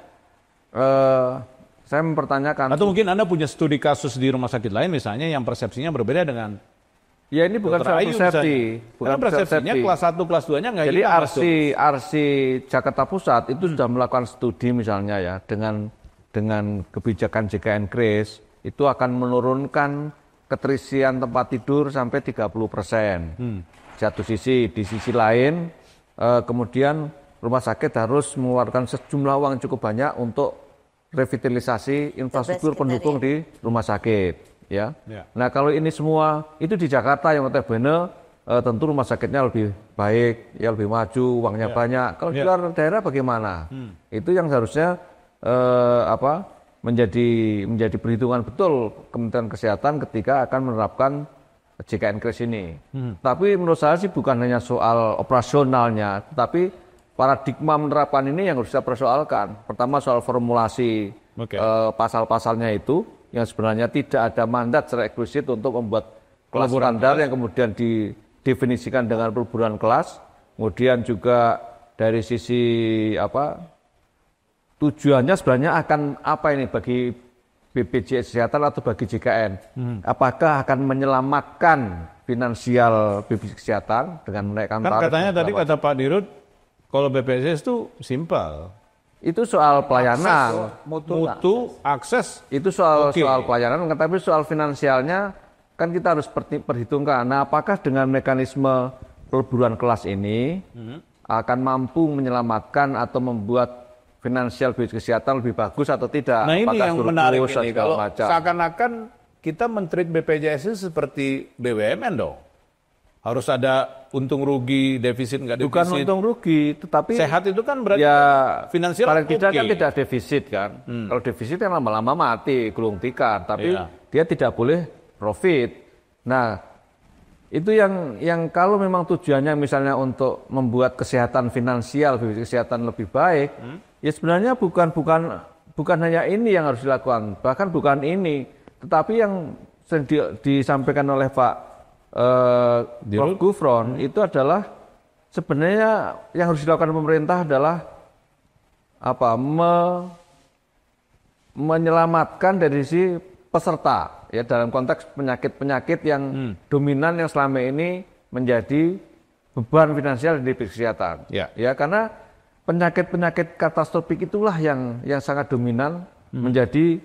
saya mempertanyakan.
Atau mungkin Anda punya studi kasus di rumah sakit lain misalnya yang persepsinya berbeda dengan.
Ya ini bukan soal persepsi.
Bukan persepsinya kelas 1, kelas 2-nya nggak.
Jadi RC Jakarta Pusat itu sudah melakukan studi misalnya ya, dengan kebijakan JKN Kris, itu akan menurunkan keterisian tempat tidur sampai 30%. Satu sisi, di sisi lain kemudian rumah sakit harus mengeluarkan sejumlah uang cukup banyak untuk revitalisasi infrastruktur pendukung di rumah sakit. Ya. Nah kalau ini semua itu di Jakarta yang notabene tentu rumah sakitnya lebih baik, ya lebih maju, uangnya banyak. Kalau di luar daerah bagaimana? Itu yang seharusnya menjadi perhitungan betul Kementerian Kesehatan ketika akan menerapkan JKN Kris ini. Tapi menurut saya sih bukan hanya soal operasionalnya, tapi paradigma menerapkan ini yang harus kita persoalkan. Pertama soal formulasi pasal-pasalnya itu, yang sebenarnya tidak ada mandat secara eksplisit untuk membuat kelas standar yang kemudian didefinisikan dengan peleburan kelas. Kemudian juga dari sisi tujuannya sebenarnya akan apa ini bagi BPJS Kesehatan atau bagi JKN? Apakah akan menyelamatkan finansial BPJS Kesehatan dengan menaikkan tarif?
Kan katanya tadi kata Pak Dirut, kalau BPJS itu simpel.
Itu soal pelayanan,
mutu akses.
Itu soal pelayanan, tapi soal finansialnya kan kita harus perhitungkan. Nah, apakah dengan mekanisme peleburan kelas ini akan mampu menyelamatkan atau membuat finansial BPJS Kesehatan lebih bagus atau tidak?
Nah ini
apakah
yang menarik ini, kalau seakan-akan kita men-treat BPJS seperti BUMN dong. Harus ada untung rugi, defisit nggak defisit.
Bukan untung rugi, tetapi
sehat itu kan berarti
ya
finansial
paling tidak kan tidak defisit kan. Kalau defisit kan lama-lama mati, gulung tikar, tapi dia tidak boleh profit. Nah, itu yang kalau memang tujuannya misalnya untuk membuat kesehatan finansial, kesehatan lebih baik, ya sebenarnya bukan hanya ini yang harus dilakukan, bahkan bukan ini, tetapi yang disampaikan oleh Pak Prof. Gufron itu adalah sebenarnya yang harus dilakukan pemerintah adalah menyelamatkan dari sisi peserta ya dalam konteks penyakit-penyakit yang dominan yang selama ini menjadi beban finansial di BPJS Kesehatan. Ya karena penyakit-penyakit katastrofik itulah yang sangat dominan menjadi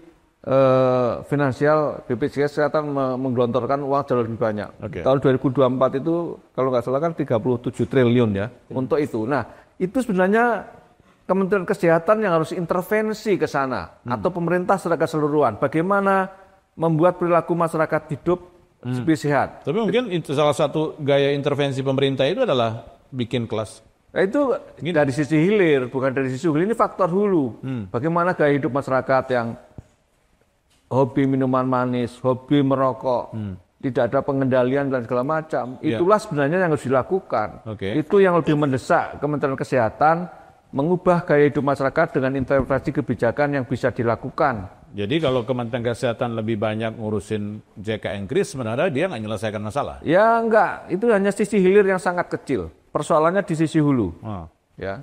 finansial BPJS Kesehatan menggelontorkan uang jauh lebih banyak. Tahun 2024 itu kalau nggak salah kan 37 triliun ya untuk itu. Nah itu sebenarnya Kementerian Kesehatan yang harus intervensi ke sana atau pemerintah secara keseluruhan. Bagaimana membuat perilaku masyarakat hidup lebih sehat.
Tapi mungkin itu salah satu gaya intervensi pemerintah itu adalah bikin kelas.
Nah, itu dari sisi hilir, bukan dari sisi hulu. Ini faktor hulu. Bagaimana gaya hidup masyarakat yang hobi minuman manis, hobi merokok, tidak ada pengendalian dan segala macam. Itulah sebenarnya yang harus dilakukan. Itu yang lebih mendesak Kementerian Kesehatan mengubah gaya hidup masyarakat dengan intervensi kebijakan yang bisa dilakukan.
Jadi kalau Kementerian Kesehatan lebih banyak ngurusin JKN Kris, sebenarnya dia nggak menyelesaikan masalah?
Ya enggak, itu hanya sisi hilir yang sangat kecil. Persoalannya di sisi hulu. Ya.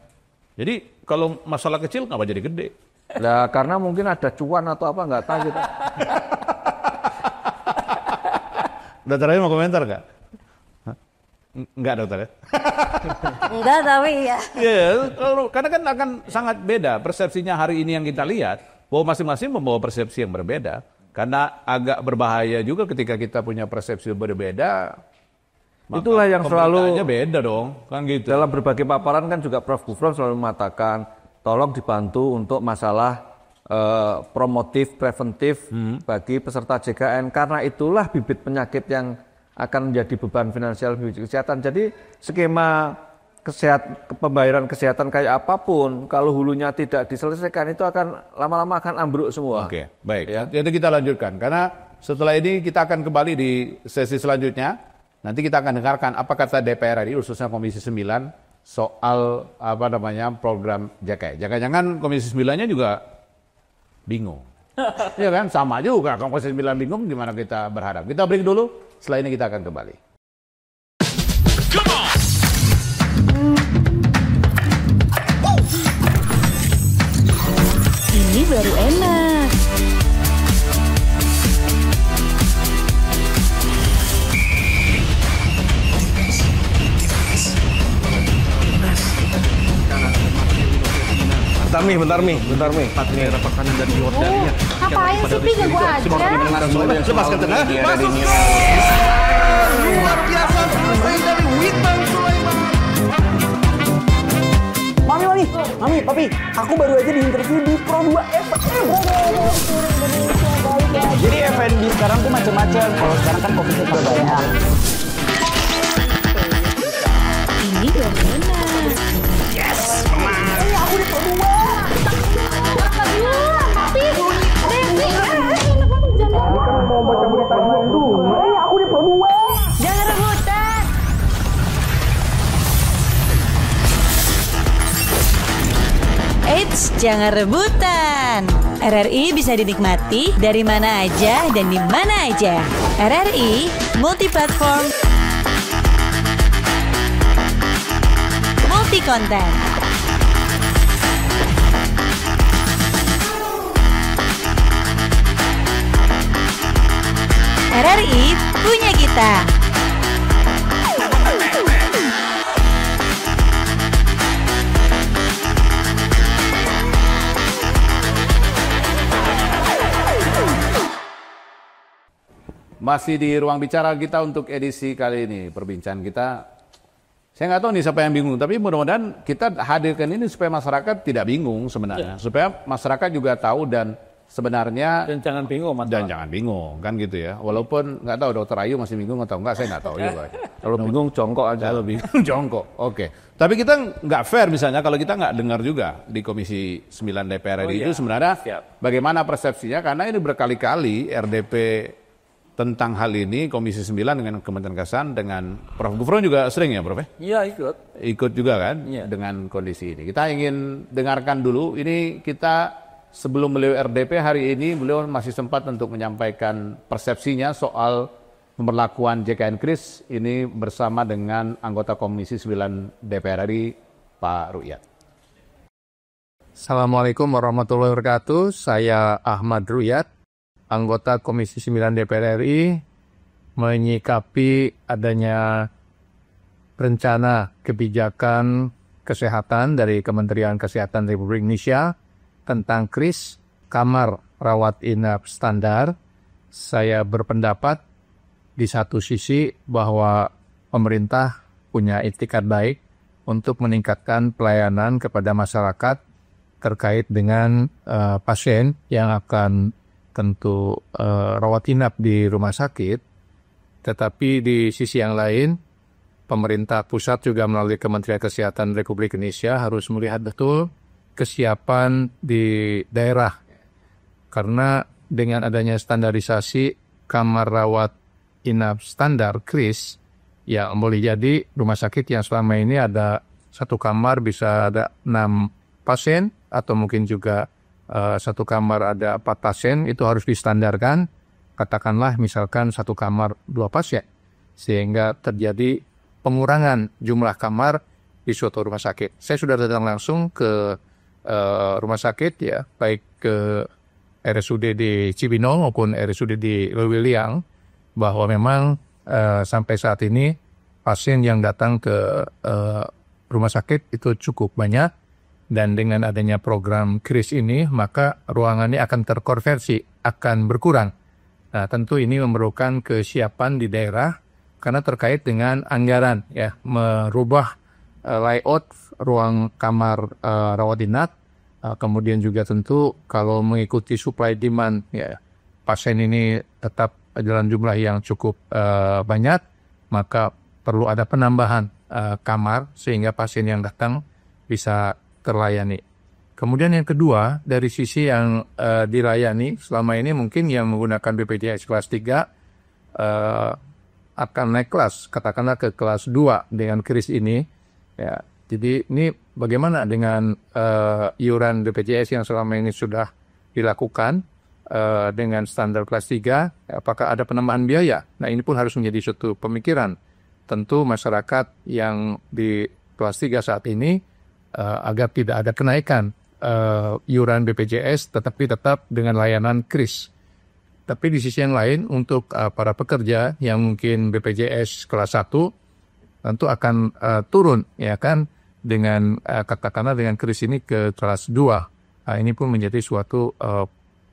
Jadi kalau masalah kecil kenapa jadi gede?
Nah, karena mungkin ada cuan atau apa nggak tahu kita.
Dokter Ayu mau komentar nggak? Enggak dokter ya?
Enggak tapi ya.
Iya, karena kan akan sangat beda persepsinya hari ini yang kita lihat bahwa masing-masing membawa persepsi yang berbeda. Karena agak berbahaya juga ketika kita punya persepsi berbeda.
Itulah yang selalu
beda dong, kan gitu.
Dalam berbagai paparan kan juga Prof. Gufron selalu mengatakan, tolong dibantu untuk masalah promotif, preventif bagi peserta JKN. Karena itulah bibit penyakit yang akan menjadi beban finansial bagi kesehatan. Jadi skema pembayaran kesehatan kayak apapun, kalau hulunya tidak diselesaikan itu akan lama-lama akan ambruk semua.
Oke, baik. Ya. Jadi kita lanjutkan, karena setelah ini kita akan kembali di sesi selanjutnya. Nanti kita akan dengarkan apa kata DPR RI, khususnya Komisi 9 soal program JKN. Jangan-jangan Komisi 9-nya juga bingung. Iya kan, sama juga. Komisi 9 bingung, gimana kita berharap. Kita break dulu, setelah ini kita akan kembali.
Ini baru enak.
Bentar Mi. Ini ada makanan dari Yordania.
Ngapain sih Pi, ganggu aja.
Lepas ke tengah. Masuk.
Luar biasa selesai dari Witan Sulaiman.
Mami, Papi, aku baru aja diinterview di Pro 2 FM. Jadi F&B sekarang tuh macam-macam. Kalau sekarang kan fokusnya ke banyak.
Ini baru enak.
Yes, aku di Pro 2.
Papi,
Mau baca berita dulu. Aku di Pro 2.
jangan rebutan.
Eits, jangan rebutan. RRI bisa dinikmati dari mana aja dan di mana aja. RRI multi-platform, multi-konten. RRI punya kita.
Masih di ruang bicara kita untuk edisi kali ini. Perbincangan kita, saya nggak tahu nih siapa yang bingung, tapi mudah-mudahan kita hadirkan ini supaya masyarakat tidak bingung sebenarnya. Supaya masyarakat juga tahu dan sebenarnya
Dan jangan bingung, Mas.
dan jangan bingung, kan gitu ya. Walaupun nggak tahu Dokter Ayu masih bingung atau enggak, saya nggak tahu juga.
Kalau bingung jongkok aja.
Kalau bingung jongkok, oke. Tapi kita nggak fair misalnya kalau kita nggak dengar juga di Komisi 9 DPR RI itu sebenarnya bagaimana persepsinya, karena ini berkali-kali RDP tentang hal ini, Komisi 9 dengan Kementerian Kesehatan, dengan Prof. Gufron juga sering ya Prof?
Iya, ikut.
Ikut juga kan
Iya.
dengan kondisi ini. Kita ingin dengarkan dulu, ini kita sebelum beliau RDP hari ini, beliau masih sempat untuk menyampaikan persepsinya soal pemberlakuan JKN Kris ini bersama dengan anggota Komisi 9 DPR RI, Pak Ruhyat.
Assalamualaikum warahmatullahi wabarakatuh. Saya Ahmad Ruhyat, anggota Komisi 9 DPR RI, menyikapi adanya rencana kebijakan kesehatan dari Kementerian Kesehatan Republik Indonesia tentang KRIS, kamar rawat inap standar. Saya berpendapat di satu sisi bahwa pemerintah punya itikat baik untuk meningkatkan pelayanan kepada masyarakat terkait dengan pasien yang akan tentu rawat inap di rumah sakit, tetapi di sisi yang lain, pemerintah pusat juga melalui Kementerian Kesehatan Republik Indonesia harus melihat betul kesiapan di daerah. Karena dengan adanya standarisasi kamar rawat inap standar KRIS, ya boleh jadi rumah sakit yang selama ini ada satu kamar bisa ada 6 pasien, atau mungkin juga satu kamar ada 4 pasien, itu harus distandarkan, katakanlah misalkan satu kamar 2 pasien, sehingga terjadi pengurangan jumlah kamar di suatu rumah sakit. Saya sudah datang langsung ke rumah sakit ya, baik ke RSUD di Cibinong maupun RSUD di Lewiliang, bahwa memang sampai saat ini pasien yang datang ke rumah sakit itu cukup banyak. Dan dengan adanya program KRIS ini, maka ruangannya akan terkonversi, akan berkurang. Nah, tentu ini memerlukan kesiapan di daerah karena terkait dengan anggaran, ya, merubah layout ruang kamar rawat inap, kemudian juga tentu kalau mengikuti supply demand, ya, pasien ini tetap dalam jumlah yang cukup banyak, maka perlu ada penambahan kamar sehingga pasien yang datang bisa terlayani. Kemudian yang kedua, dari sisi yang dilayani selama ini mungkin yang menggunakan BPJS kelas 3 akan naik kelas, katakanlah ke kelas 2 dengan kris ini. Ya, jadi ini bagaimana dengan iuran BPJS yang selama ini sudah dilakukan dengan standar kelas 3, apakah ada penambahan biaya? Nah, ini pun harus menjadi suatu pemikiran. Tentu masyarakat yang di kelas 3 saat ini agar tidak ada kenaikan iuran BPJS tetapi tetap dengan layanan kris. Tapi di sisi yang lain untuk para pekerja yang mungkin BPJS kelas 1 tentu akan turun, ya kan, dengan katakanlah dengan kris ini ke kelas 2. Nah, ini pun menjadi suatu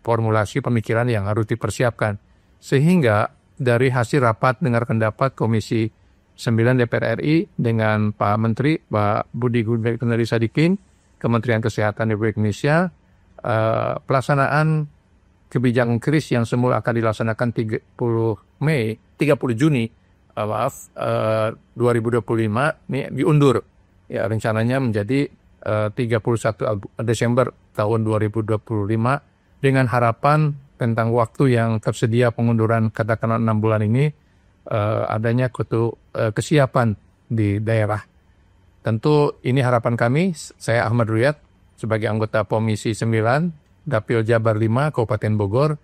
formulasi pemikiran yang harus dipersiapkan. Sehingga dari hasil rapat dengar pendapat Komisi 9 DPR RI dengan Pak Menteri, Pak Budi Gunadi Sadikin, Kementerian Kesehatan Republik Indonesia, pelaksanaan kebijakan kris yang semula akan dilaksanakan 30 Juni 2025 ini diundur. Ya, rencananya menjadi 31 Desember tahun 2025 dengan harapan tentang waktu yang tersedia pengunduran katakanlah 6 bulan ini adanya kesiapan di daerah. Tentu ini harapan kami, saya Ahmad Ruyat sebagai anggota Komisi 9 Dapil Jabar 5 Kabupaten Bogor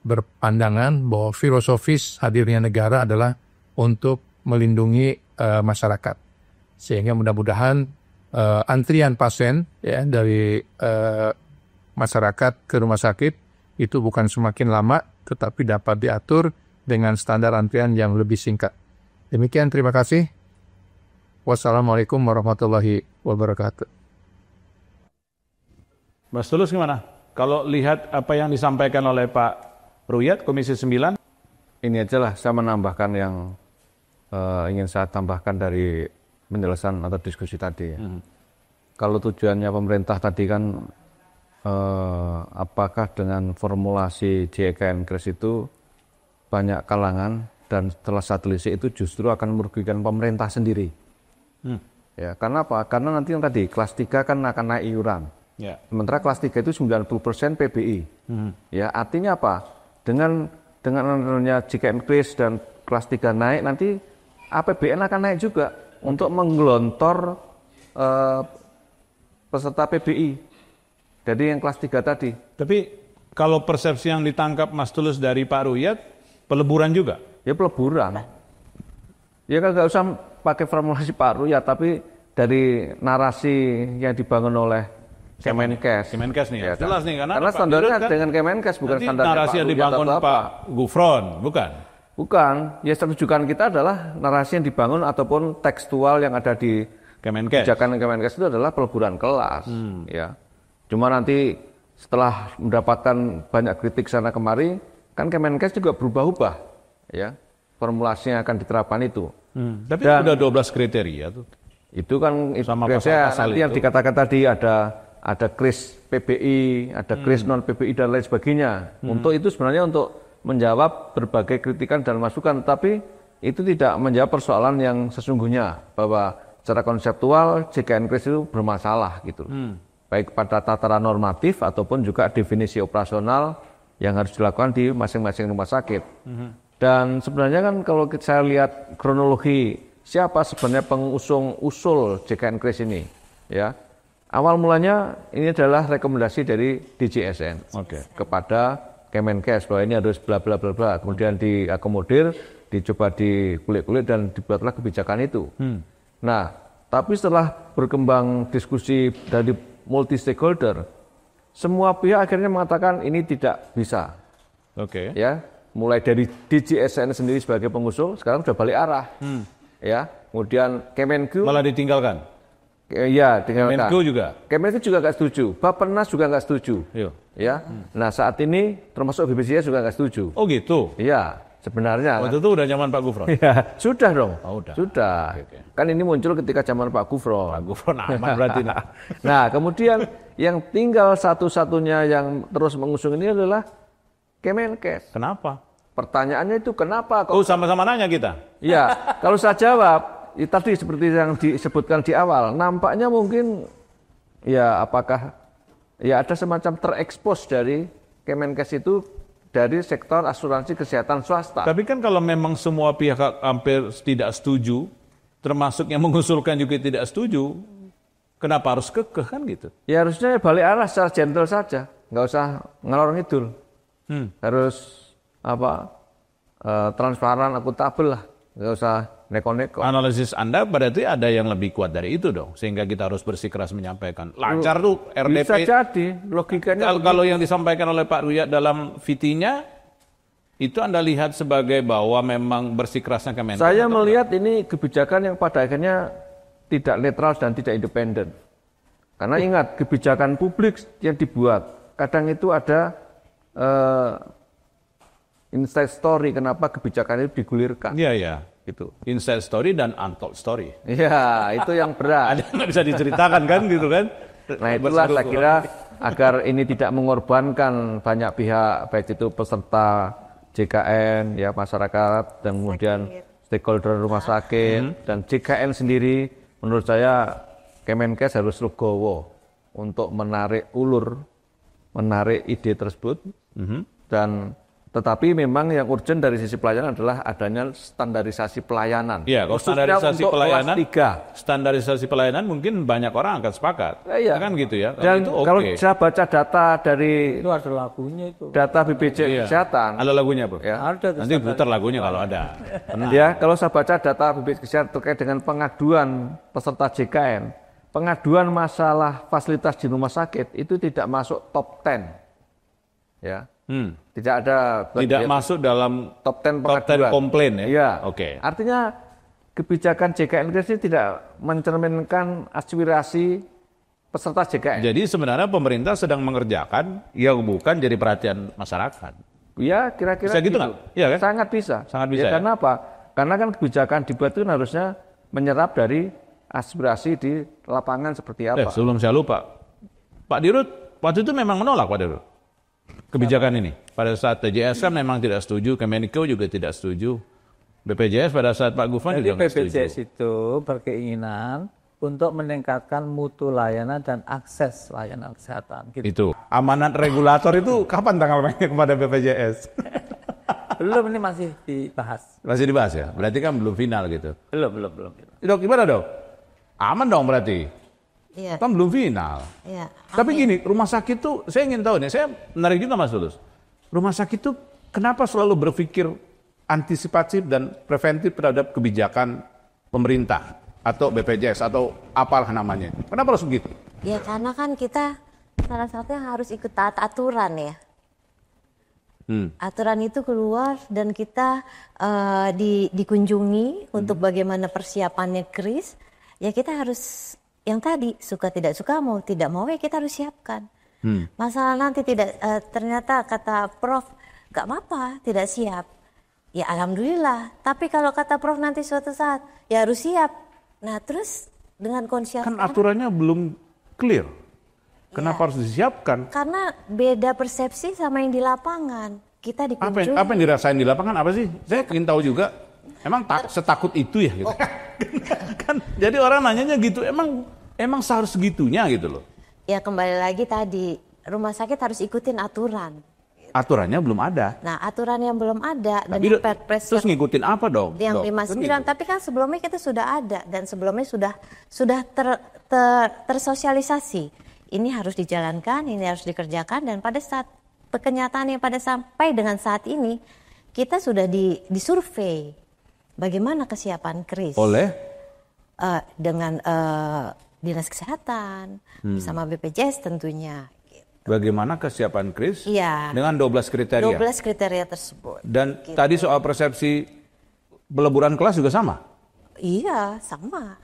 berpandangan bahwa filosofis hadirnya negara adalah untuk melindungi masyarakat. Sehingga mudah-mudahan antrian pasien, ya, dari masyarakat ke rumah sakit itu bukan semakin lama tetapi dapat diatur dengan standar antrian yang lebih singkat. Demikian, terima kasih. Wassalamualaikum warahmatullahi wabarakatuh.
Mas Tulus gimana? Kalau lihat apa yang disampaikan oleh Pak Ruyat, Komisi 9?
Ini aja lah, saya menambahkan yang ingin saya tambahkan dari penjelasan atau diskusi tadi. Ya. Kalau tujuannya pemerintah tadi kan, apakah dengan formulasi JKN Kris itu banyak kalangan dan setelah satelisi itu justru akan merugikan pemerintah sendiri. Ya, karena apa? Karena nanti yang tadi kelas 3 kan akan naik iuran.
Ya.
Sementara kelas 3 itu 90% PBI. Ya, artinya apa? Dengan adanya JKN Kris dan kelas 3 naik, nanti APBN akan naik juga untuk menggelontor peserta PBI. Jadi yang kelas 3 tadi.
Tapi kalau persepsi yang ditangkap Mas Tulus dari Pak Ruyat, peleburan juga?
Ya, peleburan. Ya kan nggak usah pakai formulasi Pak Ruyat, tapi dari narasi yang dibangun oleh Kemenkes.
Kemenkes nih, ya. Jelas nih,
karena standarnya kan dengan Kemenkes, bukan standarnya
narasi yang dibangun Pak Gufron, bukan?
Bukan. Ya, rujukan kita adalah narasi yang dibangun ataupun tekstual yang ada di
Kemenkes.
Kebijakan Kemenkes itu adalah peleburan kelas. Ya. Cuma nanti setelah mendapatkan banyak kritik sana kemari, kan Kemenkes juga berubah-ubah, ya. Formulasinya akan diterapkan itu.
Tapi dan udah 12 kriteria tuh.
Itu kan
sama
pasal nanti itu yang dikatakan tadi ada kris PBI, ada kris non PBI dan lain sebagainya. Untuk itu sebenarnya untuk menjawab berbagai kritikan dan masukan, tapi itu tidak menjawab persoalan yang sesungguhnya bahwa secara konseptual JKN Kris itu bermasalah gitu. Baik pada tataran normatif ataupun juga definisi operasional yang harus dilakukan di masing-masing rumah sakit. Dan sebenarnya kan kalau saya lihat kronologi siapa sebenarnya pengusung usul JKN Kris ini, ya. Awal mulanya ini adalah rekomendasi dari DJSN kepada Kemenkes bahwa ini harus bla bla bla bla. Kemudian diakomodir, dicoba dikulik-kulik dan dibuatlah kebijakan itu. Nah, tapi setelah berkembang diskusi dari multi stakeholder, semua pihak akhirnya mengatakan ini tidak bisa. Ya, mulai dari DJSN sendiri sebagai pengusul, sekarang sudah balik arah. Ya, kemudian Kemenku
malah ditinggalkan.
Ya, tinggalkan.
Kemenku juga.
Kemenku juga nggak setuju. Bappenas juga nggak setuju. Ya. Nah saat ini termasuk BPJS juga nggak setuju.
Oh gitu?
Iya, sebenarnya.
Waktu itu udah zaman Pak Gufron?
Ya, sudah dong.
Oh, udah.
Sudah.
Oke.
Kan ini muncul ketika zaman Pak Gufron.
Pak Gufron aman berarti.
Nah kemudian yang tinggal satu-satunya yang terus mengusung ini adalah Kemenkes.
Kenapa?
Pertanyaannya itu kenapa kok?
Oh sama-sama nanya kita?
Iya, kalau saya jawab, ya, tadi seperti yang disebutkan di awal, nampaknya mungkin ya apakah ya ada semacam terekspos dari Kemenkes itu dari sektor asuransi kesehatan swasta.
Tapi kan kalau memang semua pihak hampir tidak setuju, termasuk yang mengusulkan juga tidak setuju, kenapa harus kekeh kan gitu?
Ya harusnya balik arah secara gentle saja, nggak usah ngalor ngidul. Harus transparan, akuntabel lah, nggak usah neko-neko.
Analisis Anda berarti ada yang lebih kuat dari itu dong, sehingga kita harus bersikeras menyampaikan. Lancar tuh RDP.
Bisa jadi, logikanya.
Kalau yang disampaikan oleh Pak Ruyat dalam VT-nya, itu Anda lihat sebagai bahwa memang bersikerasnya Kemenkes?
Saya melihat ini kebijakan yang pada akhirnya tidak netral dan tidak independen. Karena ingat, kebijakan publik yang dibuat, kadang itu ada inside story kenapa kebijakan itu digulirkan.
Iya, iya. Gitu. Inside story dan untold story.
Iya, itu yang berat.
Ada yang nggak bisa diceritakan kan gitu kan.
Nah itulah saya kira agar ini tidak mengorbankan banyak pihak, baik itu peserta JKN, ya masyarakat, dan kemudian stakeholder rumah sakit, dan JKN sendiri, menurut saya Kemenkes harus legowo untuk menarik ulur, menarik ide tersebut, dan tetapi memang yang urgent dari sisi pelayanan adalah adanya standarisasi pelayanan.
Iya, kalau standarisasi pelayanan,
kelas 3.
Standarisasi pelayanan mungkin banyak orang akan sepakat.
Iya.
Kan gitu ya.
Dan
itu
kalau saya baca data dari
Itu ada lagunya itu.
data BPJS Kesehatan.
Ada lagunya, Bro?
Ya.
Ada.
Nanti putar lagunya kalau ada.
Ya, kalau saya baca data BPJS Kesehatan terkait dengan pengaduan peserta JKN, pengaduan masalah fasilitas di rumah sakit itu tidak masuk top 10. Ya. Tidak ada
masuk dalam
top 10 pengaduan.
Komplain ya?
Iya.
Oke.
Artinya kebijakan JKN ini tidak mencerminkan aspirasi peserta JKN.
Jadi sebenarnya pemerintah sedang mengerjakan yang bukan jadi perhatian masyarakat.
Ya, kira-kira
bisa gitu nggak? Iya kan?
Sangat bisa.
Sangat bisa.
Ya, karena apa? Karena kan kebijakan dibuat itu harusnya menyerap dari aspirasi di lapangan seperti apa.
Sebelum saya lupa, Pak Dirut waktu itu memang menolak Pak Dirut kebijakan ini. Pada saat TJS kan memang tidak setuju, Kemenko juga tidak setuju, BPJS pada saat Pak Gufron juga tidak setuju.
BPJS itu berkeinginan untuk meningkatkan mutu layanan dan akses layanan kesehatan. Gitu.
Itu amanat regulator itu kapan tanggal mainnya kepada BPJS?
Belum, ini masih dibahas.
Masih dibahas ya? Berarti kan belum final gitu?
Belum.
Dok, gimana dok? Aman dong berarti?
Iya.
Kan belum final.
Iya.
Tapi gini, rumah sakit tuh, saya ingin tahu nih, saya menarik juga Mas Tulus. Rumah sakit tuh kenapa selalu berpikir antisipatif dan preventif terhadap kebijakan pemerintah atau BPJS atau apalah namanya? Kenapa harus begitu?
Ya karena kan kita salah satunya harus ikut taat aturan ya. Aturan itu keluar dan kita dikunjungi untuk bagaimana persiapannya kris. Ya kita harus yang tadi suka tidak suka mau tidak mau ya kita harus siapkan. Masalah nanti tidak ternyata kata Prof gak apa-apa tidak siap. Ya alhamdulillah. Tapi kalau kata Prof nanti suatu saat ya harus siap. Nah terus dengan konsep
kan aturannya belum clear. Kenapa harus disiapkan?
Karena beda persepsi sama yang di lapangan. Kita dikunjungi.
Apa yang dirasain di lapangan apa sih? Saya ingin tahu juga. Emang setakut itu ya gitu. Kan jadi orang nanyanya gitu. Emang seharus segitunya gitu loh.
Ya kembali lagi tadi rumah sakit harus ikutin aturan.
Aturannya belum ada.
Nah atu-ran yang belum ada dan
Perpres terus ngikutin apa dong?
Yang 59 tapi kan sebelumnya kita sudah ada dan sebelumnya sudah tersosialisasi. Ini harus dijalankan, ini harus dikerjakan dan pada saat kenyataannya pada sampai dengan saat ini kita sudah disurvei bagaimana kesiapan kris dengan Dinas Kesehatan bersama BPJS tentunya.
Bagaimana kesiapan kris dengan 12 kriteria.
12 kriteria tersebut.
Dan tadi soal persepsi peleburan kelas juga sama?
Iya, sama.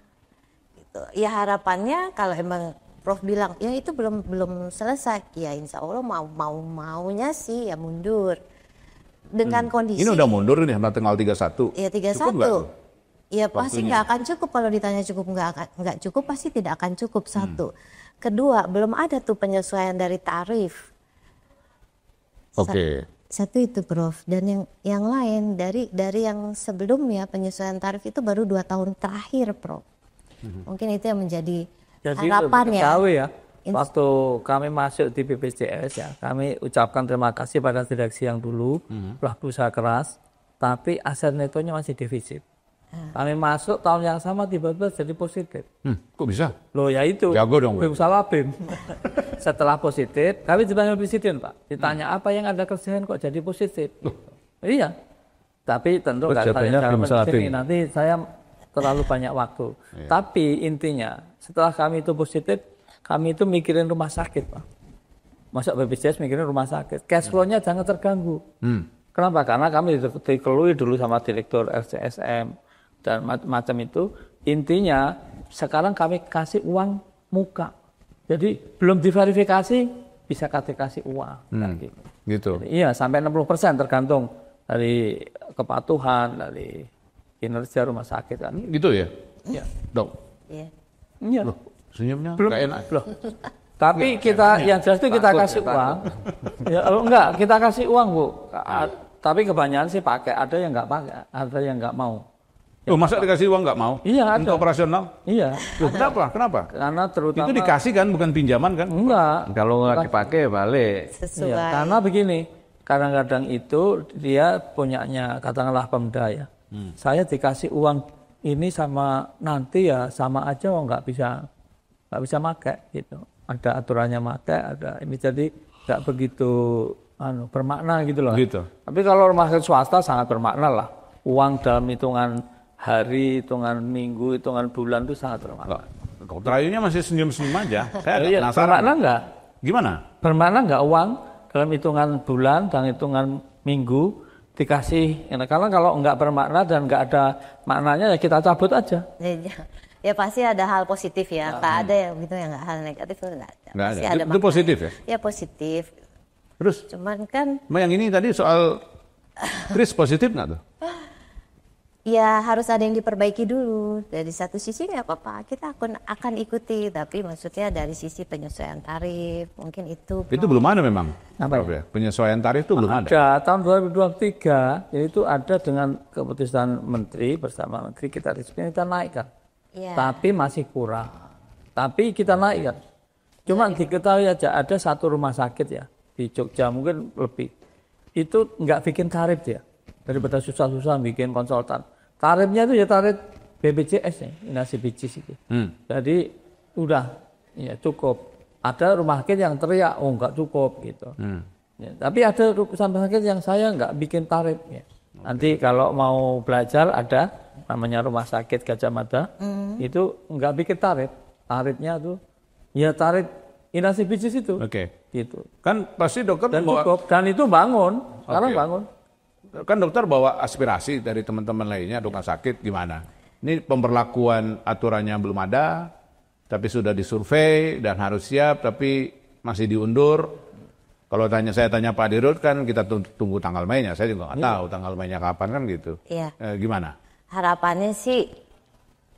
Gitu. Ya harapannya kalau emang Prof bilang ya itu belum selesai, ya insya Allah maunya sih ya mundur dengan kondisi.
Ini udah mundur nih tanggal 31.
Ya 31. Ya pasti nggak akan cukup, kalau ditanya cukup nggak cukup pasti tidak akan cukup, satu. Kedua, belum ada tuh penyesuaian dari tarif.
Oke.
Satu itu Prof, dan yang lain dari yang sebelumnya penyesuaian tarif itu baru 2 tahun terakhir Prof. Mungkin itu yang menjadi harapan ya.
Waktu kami masuk di BPJS ya, kami ucapkan terima kasih pada direksi yang dulu telah berusaha keras, tapi aset netonya masih defisit. Kami masuk tahun yang sama tiba-tiba jadi positif.
Kok bisa?
Loh ya itu.
Jago dong.
BEM salah BEM. Setelah positif, kami dipanggil presiden Pak. Ditanya apa yang ada kerjain kok jadi positif. Iya. Tapi tentu nggak saya nanti saya terlalu banyak waktu. Tapi intinya setelah kami itu positif, kami itu mikirin rumah sakit Pak. Masuk BPJS mikirin rumah sakit. Cash flow-nya jangan terganggu. Kenapa? Karena kami dikelui dulu sama direktur RCSM. Dan macam itu, intinya sekarang kami kasih uang muka. Jadi belum diverifikasi bisa kasih uang.
Gitu.
Jadi, iya sampai 60% tergantung dari kepatuhan, dari kinerja rumah sakit kan.
Gitu ya?
Iya.
Dok?
Iya.
Loh, senyumnya
belum
gak enak.
Loh. Tapi kita yang jelas itu kita kasih uang. Ya enggak, kita kasih uang Bu. Tapi kebanyakan sih pakai, ada yang nggak pakai, ada yang nggak mau.
Oh, masa dikasih uang nggak mau?
Iya, ada.
Untuk operasional?
Iya.
Loh, kenapa?
Karena terutama
itu dikasih kan, bukan pinjaman kan?
Enggak.
Kalau nggak dipakai balik.
Sesuai.
Ya, karena begini, kadang-kadang itu dia punyanya katakanlah Pemda ya. Saya dikasih uang ini sama nanti ya sama aja nggak bisa pakai gitu. Ada aturannya pakai, ada ini jadi nggak begitu bermakna gitu loh.
Gitu.
Tapi kalau rumah sakit swasta sangat bermakna lah. Uang dalam hitungan hari, hitungan minggu, hitungan bulan itu sangat bermakna.
Dokter Ayunya masih senyum-senyum aja. Saya
agak penasaran. Bermakna enggak?
Gimana?
Bermakna enggak uang dalam hitungan bulan dan hitungan minggu dikasih? Karena kalau enggak bermakna dan enggak ada maknanya ya kita cabut aja.
Ya pasti ada hal positif ya. Nggak ada yang gitu ya, nggak hal negatif itu nggak ada.
Nggak
ada.
Itu positif ya?
Ya positif.
Terus?
Cuman kan.
Yang ini tadi soal Kris positif nggak tuh?
Ya harus ada yang diperbaiki dulu. Dari satu sisi nggak apa-apa, kita akan ikuti. Tapi maksudnya dari sisi penyesuaian tarif, mungkin itu.
Itu belum ada memang. Apa ya? Penyesuaian tarif itu belum ada.
Ada tahun 2023, yaitu ada dengan keputusan Menteri bersama Menteri kita naikkan. Ya. Tapi masih kurang. Tapi kita naikkan. Cuma diketahui aja ada satu rumah sakit ya di Jogja mungkin lebih. Itu nggak bikin tarif dia. Daripada susah-susah bikin konsultan. Tarifnya itu ya tarif BPJS ya, inasi bijis itu. Jadi udah ya cukup. Ada rumah sakit yang teriak, oh nggak cukup gitu. Ya, tapi ada rumah sakit yang saya nggak bikin tarif ya. Nanti kalau mau belajar ada namanya rumah sakit Gajah Mada, itu nggak bikin tarif. Tarifnya tuh ya tarif inasi bijis itu. Gitu.
Kan pasti dokter
dan cukup dan itu bangun. Sekarang bangun.
Kan dokter bawa aspirasi dari teman-teman lainnya rumah sakit gimana? Ini pemberlakuan aturannya belum ada, tapi sudah disurvei dan harus siap, tapi masih diundur. Kalau saya tanya Pak Dirut kan kita tunggu tanggal mainnya, saya juga nggak tahu tanggal mainnya kapan kan gitu.
Iya.
Gimana?
Harapannya sih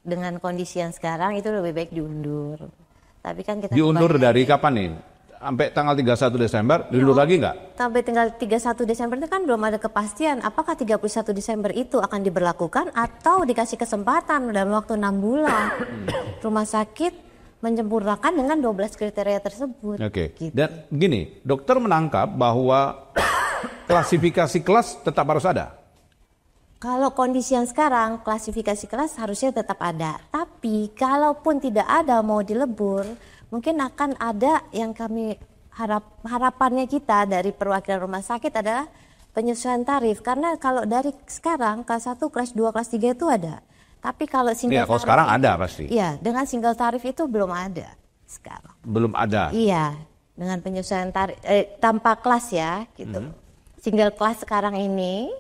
dengan kondisi yang sekarang itu lebih baik diundur. Tapi kan kita
diundur dari kapan nih? Sampai tanggal 31 Desember, diundur lagi nggak?
Sampai tanggal 31 Desember itu kan belum ada kepastian apakah 31 Desember itu akan diberlakukan atau dikasih kesempatan dalam waktu 6 bulan. Rumah sakit menyempurnakan dengan 12 kriteria tersebut.
Gitu. Dan gini, dokter menangkap bahwa klasifikasi kelas tetap harus ada.
Kalau kondisi yang sekarang, klasifikasi kelas harusnya tetap ada. Tapi kalaupun tidak ada mau dilebur, mungkin akan ada yang kami harapannya kita dari perwakilan rumah sakit adalah penyesuaian tarif. Karena kalau dari sekarang kelas 1, kelas 2, kelas 3 itu ada. Tapi kalau single
kalau
tarif
sekarang ada pasti.
Iya, dengan single tarif itu belum ada sekarang.
Belum ada.
Iya, dengan penyesuaian tarif tanpa kelas ya gitu. Single kelas sekarang ini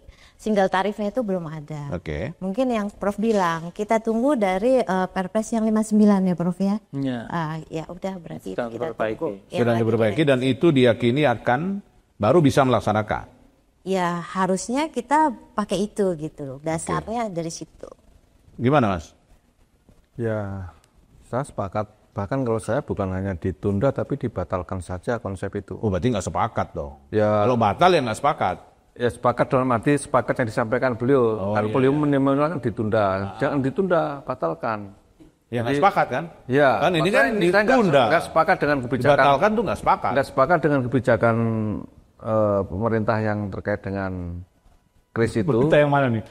single tarifnya itu belum ada.
Oke.
Mungkin yang Prof bilang, kita tunggu dari Perpres yang 59 ya Prof ya.
Iya.
Ya udah berarti
Sedang
kita
diperbaiki.
tunggu. Ya,
Sedang diperbaiki dan itu diyakini akan baru bisa melaksanakan.
Ya harusnya kita pakai itu gitu, dasarnya dari situ.
Gimana Mas?
Ya, saya sepakat. Bahkan kalau saya bukan hanya ditunda tapi dibatalkan saja konsep itu.
Oh berarti nggak sepakat dong.
Ya,
Kalau batal ya nggak sepakat.
ya sepakat dalam arti sepakat yang disampaikan beliau. Kalau beliau menimbulkan ditunda, jangan ditunda, batalkan.
Ya nggak sepakat kan?
Ya.
Kan ini kan
makanya
ditunda.
Nggak sepakat dengan kebijakan.
Dibatalkan tuh nggak sepakat.
Nggak sepakat dengan kebijakan pemerintah yang terkait dengan kris itu.
Kita yang mana nih?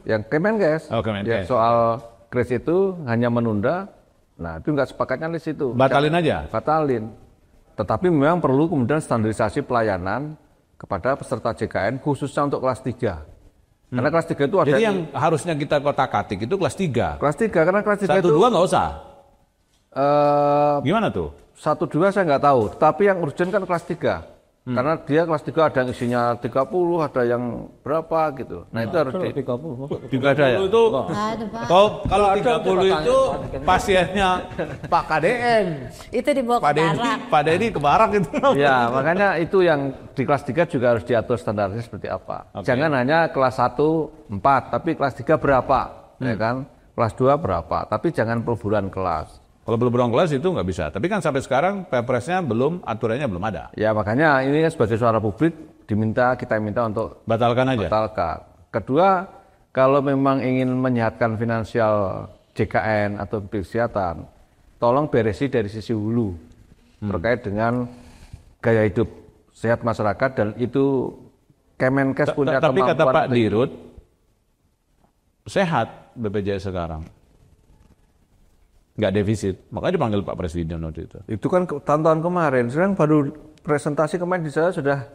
Yang Kemenkes.
Oh, Kemenkes.
Ya, soal kris itu hanya menunda. Nah, itu nggak sepakatnya di situ.
Batalin aja?
Batalin. Tetapi memang perlu kemudian standarisasi pelayanan kepada peserta JKN khususnya untuk kelas 3. Karena kelas 3 itu ada...
Jadi yang harusnya kita kotak-katik itu kelas 3?
Kelas 3, karena kelas 3 itu...
1-2 nggak usah? Gimana tuh?
1-2 saya nggak tahu, tapi yang urgent kan kelas 3. Karena dia kelas 3 ada yang isinya 30, ada yang berapa gitu. Nah itu harus di...
30.
Juga ada ya? Itu, kalau 30 itu pasiennya Pak KDN.
Itu dibawa ke barak.
Pak Dedi ke barak itu.
Ya, makanya itu yang di kelas 3 juga harus diatur standarnya seperti apa. Jangan hanya kelas 1 4, tapi kelas 3 berapa, ya kan? Kelas 2 berapa, tapi jangan perburuan kelas.
Kalau belum kelas itu nggak bisa. Tapi kan sampai sekarang Perpresnya belum, aturannya belum ada.
Ya makanya ini kan sebagai suara publik kita minta untuk
batalkan aja.
Batalkan. Kedua, kalau memang ingin menyehatkan finansial JKN atau kesehatan, tolong beresi dari sisi hulu terkait dengan gaya hidup sehat masyarakat, dan itu Kemenkes punya
tapi
kemampuan.
Tapi kata Pak Dirut, sehat BPJS sekarang. Nggak defisit, makanya dipanggil Pak Presiden waktu itu.
Itu kan tahun-tahun kemarin, sekarang baru presentasi kemarin di sana sudah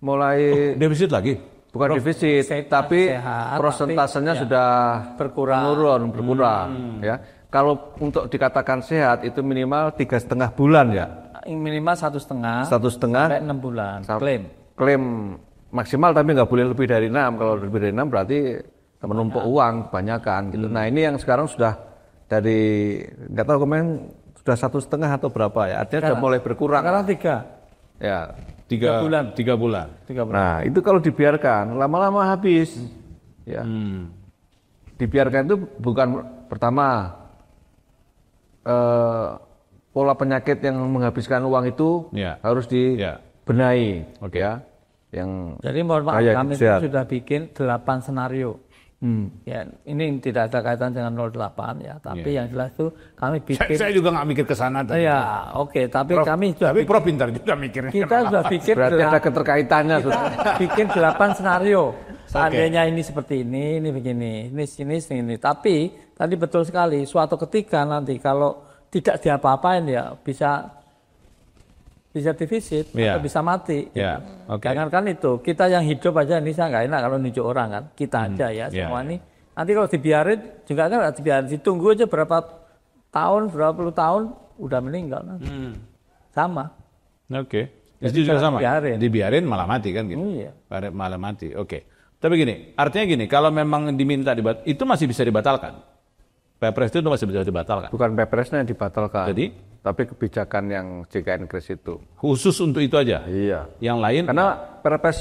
mulai
defisit lagi.
Bukan defisit, tapi prosentasenya sudah berkurang. Ya. Kalau untuk dikatakan sehat itu minimal 3,5 bulan ya.
Minimal 1,5
sampai
6 bulan.
Klaim maksimal, tapi nggak boleh lebih dari 6. Kalau lebih dari 6 berarti menumpuk uang kebanyakan gitu. Nah ini yang sekarang sudah dari nggak tahu kemarin sudah 1,5 atau berapa ya, artinya sudah mulai berkurang.
Sekarang 3.
Ya,
3 bulan.
Nah itu kalau dibiarkan lama-lama habis. Ya. Dibiarkan itu bukan pertama pola penyakit yang menghabiskan uang itu harus dibenahi. Ya. Yang
jadi mohon maaf, kami sudah bikin 8 senario. Ya, ini tidak ada kaitan dengan 08 ya, tapi yang jelas itu kami bikin.
Saya juga nggak mikir ke sana.
Ya, oke, tapi
Prof,
kami sudah.
Tapi Prof pintar juga mikirnya.
Kita sudah bikin.
Berarti ada keterkaitannya.
Kita bikin 8 senario. Seandainya ini seperti ini begini, ini. Tapi tadi betul sekali. Suatu ketika nanti kalau tidak diapa-apain ya bisa defisit atau bisa mati. Jangankan itu, kita yang hidup aja ini saya nggak enak kalau nunjuk orang kan, kita aja ya semua ini. Nanti kalau dibiarin juga kan dibiarin, ditunggu aja berapa puluh tahun udah meninggal nanti. Sama.
Itu juga sama. Dibiarin malah mati kan gitu. Malah mati. Tapi gini, artinya gini, kalau memang diminta itu masih bisa dibatalkan. Perpres itu masih bisa dibatalkan.
Bukan Perpresnya yang dibatalkan.
Jadi
tapi kebijakan yang JKN Kris itu
khusus untuk itu aja.
Iya.
Yang lain
karena Perpres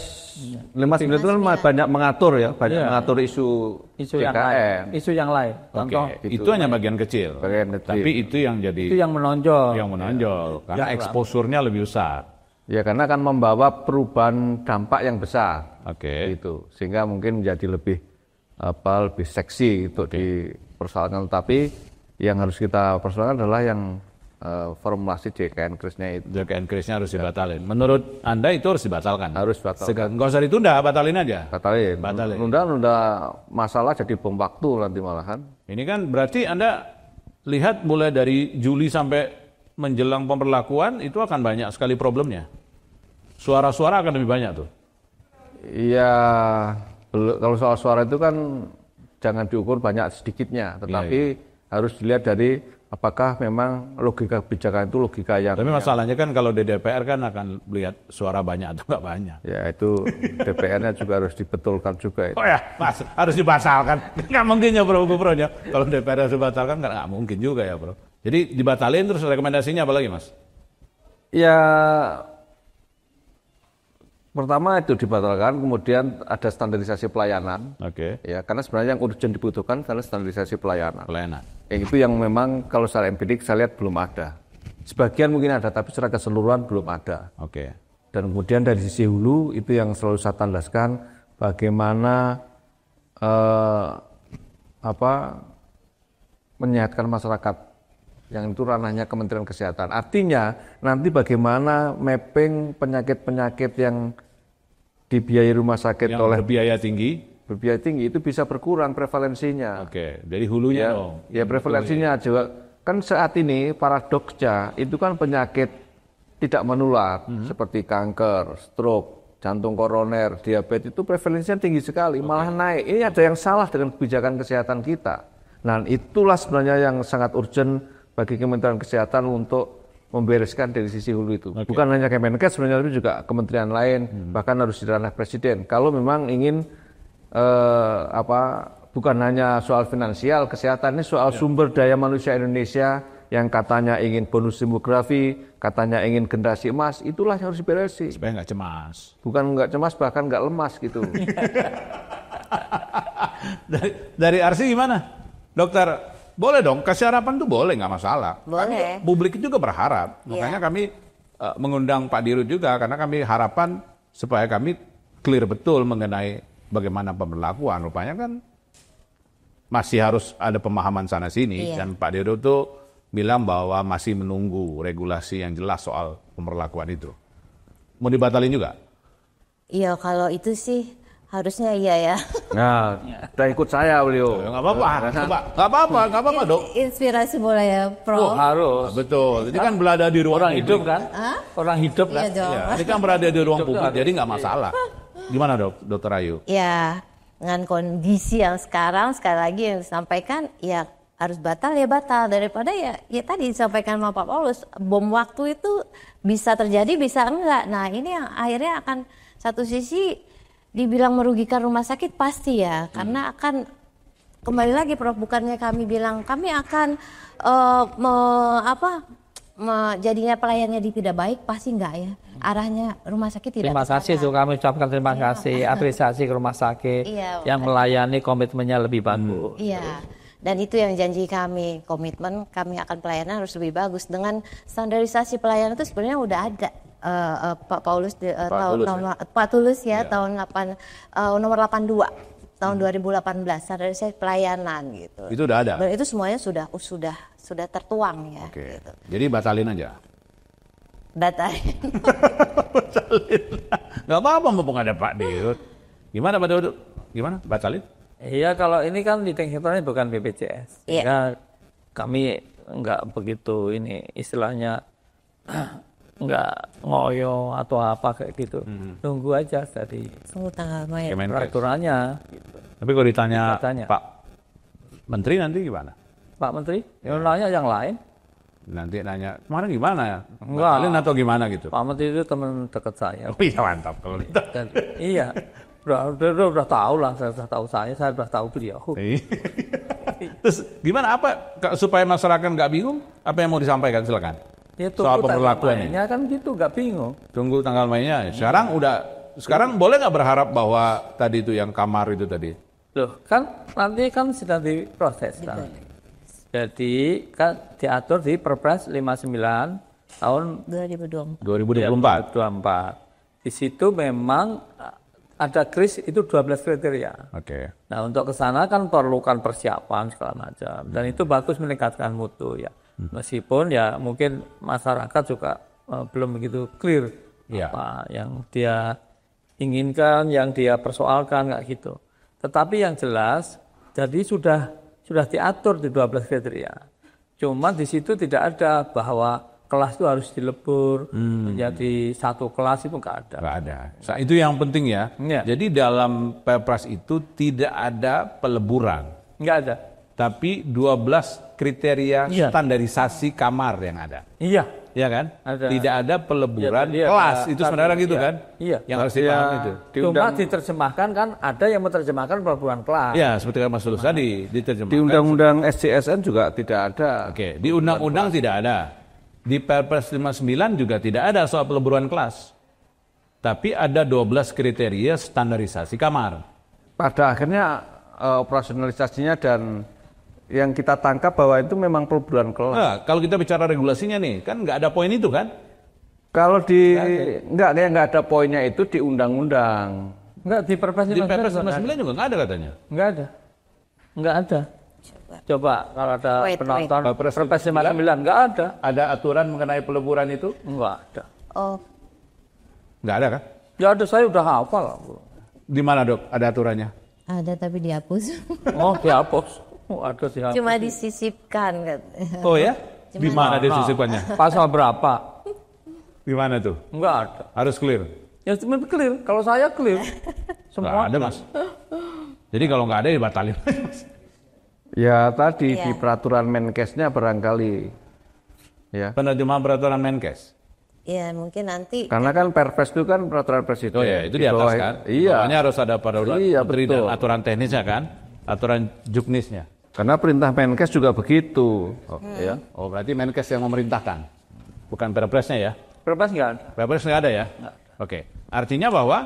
59 itu kan banyak mengatur ya, mengatur isu JKN.
Isu yang lain.
Contoh itu hanya bagian kecil. Tapi itu yang jadi
itu yang menonjol.
Karena eksposurnya lebih besar.
Ya karena akan membawa perubahan dampak yang besar. Gitu. Sehingga mungkin menjadi lebih seksi untuk dipersoalkan, tapi yang harus kita persoalkan adalah yang formulasi JKN Kris-nya itu.
JKN Kris-nya harus dibatalin. Menurut Anda itu harus dibatalkan?
Harus dibatalkan.
Nggak usah ditunda, batalin aja.
Batalin. Nunda masalah jadi bom waktu nanti malahan. Ini
kan berarti Anda lihat mulai dari Juli sampai menjelang pemberlakuan itu akan banyak sekali problemnya. Suara-suara akan lebih banyak tuh.
Iya, kalau soal suara itu kan jangan diukur banyak sedikitnya, tetapi harus dilihat dari apakah memang logika kebijakan itu logika yang...
Tapi masalahnya kan kalau di DPR kan akan lihat suara banyak atau nggak banyak.
Ya itu DPR-nya juga harus dibetulkan juga.
Oh ya, Mas, harus dibatalkan. Nggak mungkin ya bro, ya. Kalau DPR harus dibatalkan nggak mungkin juga ya bro. Jadi dibatalin terus rekomendasinya apa lagi Mas?
Ya pertama itu dibatalkan, kemudian ada standarisasi pelayanan.
Oke.
Ya, karena sebenarnya yang urgent dibutuhkan adalah standarisasi pelayanan. Itu yang memang kalau secara empirik saya lihat belum ada. Sebagian mungkin ada, tapi secara keseluruhan belum ada.
Oke.
Dan kemudian dari sisi hulu itu yang selalu saya tandaskan bagaimana menyehatkan masyarakat, yang itu ranahnya Kementerian Kesehatan. Artinya nanti bagaimana mapping penyakit-penyakit yang dibiayai rumah sakit
yang
oleh
berbiaya tinggi
itu bisa berkurang prevalensinya.
Oke, dari hulunya dong.
Ya prevalensinya juga kan saat ini paradoksnya itu kan penyakit tidak menular seperti kanker, stroke, jantung koroner, diabetes itu prevalensinya tinggi sekali, malah naik. Ini ada yang salah dengan kebijakan kesehatan kita. Nah, itulah sebenarnya yang sangat urgent bagi Kementerian Kesehatan untuk membereskan dari sisi hulu itu. Bukan hanya Kemenkes sebenarnya, tapi juga kementerian lain, bahkan harus di ranah presiden. Kalau memang ingin bukan hanya soal finansial, kesehatan ini soal sumber daya manusia Indonesia yang katanya ingin bonus demografi, katanya ingin generasi emas, itulah yang harus diberesin.
Supaya nggak cemas.
Bukan nggak cemas, bahkan nggak lemas gitu.
dari Arsi gimana? Dokter, boleh dong, kasih harapan tuh boleh, nggak masalah.
Boleh.
Publik juga berharap. Makanya kami mengundang Pak Dirut juga, karena kami harapan supaya kami clear betul mengenai bagaimana pemberlakuan. Rupanya kan masih harus ada pemahaman sana-sini. Dan Pak Dirut tuh bilang bahwa masih menunggu regulasi yang jelas soal pemberlakuan itu. Mau dibatalin juga?
Iya, kalau itu sih harusnya iya ya.
Nah, udah ikut saya beliau.
Nggak apa-apa, Dok.
Inspirasi boleh ya, Prof.
Oh, harus. Betul. Ini kan berada di ruang
orang hidup kan? Orang hidup kan?
Iya dong.
Ya, ini kan berada di ruang publik, jadi nggak masalah. Gimana Dokter Ayu?
Ya, dengan kondisi yang sekarang, sekali lagi yang disampaikan, ya harus batal ya batal. Daripada ya tadi disampaikan sama Pak Paulus, bom waktu itu bisa terjadi, bisa enggak. Nah ini yang akhirnya akan satu sisi dibilang merugikan rumah sakit pasti ya, karena akan kembali lagi Prof, bukannya kami bilang kami akan jadinya pelayannya tidak baik, pasti enggak ya. Arahnya rumah sakit tidak.
Terima kasih tuh, kami ucapkan terima kasih, apresiasi ke rumah sakit yang melayani, komitmennya lebih bagus.
Iya. Dan itu yang janji kami, komitmen kami akan pelayanan harus lebih bagus. Dengan standarisasi pelayanan itu sebenarnya udah ada. Pak Paulus Pak Tulus ya tahun nomor 82 tahun 2018 standarisasi pelayanan gitu.
Itu udah ada.
Dan itu semuanya sudah tertuang ya.
Oke.
Gitu.
Jadi batalin aja.
Batalin.
Gak apa-apa mumpung ada Pak Dirut. Gimana Pak Dirut? Gimana? Batalin?
Iya, kalau ini kan di tingkatannya bukan BPJS. Ya kami nggak begitu ini istilahnya nggak ngoyo atau apa kayak gitu. Tunggu aja tadi.
Tunggu tanggal main.
Peraturannya. Gitu.
Tapi kalau ditanya Pak Menteri nanti gimana?
Pak Menteri? Yang nanya yang lain.
Nanti nanya, kemarin gimana ya?
Enggak.
Atau gimana gitu?
Pak Menteri itu teman dekat saya.
Oh iya mantap kalau itu.
Iya. Udah tahu lah, saya sudah tahu beliau.
Terus gimana supaya masyarakat nggak bingung? Apa yang mau disampaikan, silakan.
Ya,
soal pemberlakuan ini.
Kan gitu, nggak bingung.
Tunggu tanggal mainnya. Sekarang boleh nggak berharap bahwa tadi itu yang kamar itu tadi?
Loh, kan nanti kan sedang diproses. Jadi kan diatur di Perpres 59 tahun
2024.
Di situ memang ada kris itu 12 kriteria.
Oke.
Nah, untuk ke sana kan perlukan persiapan segala macam. Dan itu bagus meningkatkan mutu ya. Meskipun ya mungkin masyarakat juga belum begitu clear apa yang dia inginkan, yang dia persoalkan nggak gitu. Tetapi yang jelas, jadi sudah diatur di 12 kriteria. Cuma di situ tidak ada bahwa kelas itu harus dilebur menjadi satu kelas, itu nggak ada.
Nggak ada. Itu yang penting ya. Jadi dalam Perpres itu tidak ada peleburan.
Nggak ada.
tapi 12 kriteria standarisasi kamar yang ada.
Iya.
Iya kan?
Ada.
Tidak ada peleburan kelas. Itu sebenarnya gitu kan?
Iya.
Yang harus dipahami itu.
Cuma diterjemahkan kan ada yang menerjemahkan peleburan kelas.
Ya, seperti yang Mas Tulus tadi diterjemahkan.
Di Undang-Undang SJSN juga tidak ada.
Oke, di Undang-Undang tidak ada. Di Perpres 59 juga tidak ada soal peleburan kelas. Tapi ada 12 kriteria standarisasi kamar.
Pada akhirnya operasionalisasinya dan yang kita tangkap bahwa itu memang peleburan kelas.
Nah, kalau kita bicara regulasinya nih, kan nggak ada poin itu kan?
Kalau di nggak ada poinnya itu di undang-undang.
Nggak, di Perpres
59 juga nggak ada katanya.
Nggak ada. Coba kalau ada penonton Perpres 59 nggak ada.
Ada aturan mengenai peleburan itu?
Nggak ada.
Oh.
Nggak ada kan?
Ya ada, saya udah hafal.
Di mana Dok? Ada aturannya?
Ada tapi dihapus.
Oh, dihapus. Oh, ada dihapus.
Cuma disisipkan.
Oh ya? Di mana disisipkannya?
Pasal berapa?
Di mana tuh?
Enggak ada.
Harus clear.
Ya cuma clear. Kalau saya clear. Semua
ada Mas. Jadi kalau nggak ada dibatalin.
Ya tadi di peraturan Menkesnya barangkali. Ya.
Penerjemahan peraturan Menkes.
Ya mungkin nanti.
Karena kan Perpres itu kan peraturan presiden.
Oh ya, itu di atas kan?
Iya.
Makanya harus ada peraturan dan aturan teknisnya kan? Aturan juknisnya.
Karena perintah Menkes juga begitu.
Ya. Oh berarti Menkes yang memerintahkan, bukan Perpresnya ya?
Perpres nggak ada.
Perpres nggak ada ya? Nggak. Oke. Artinya bahwa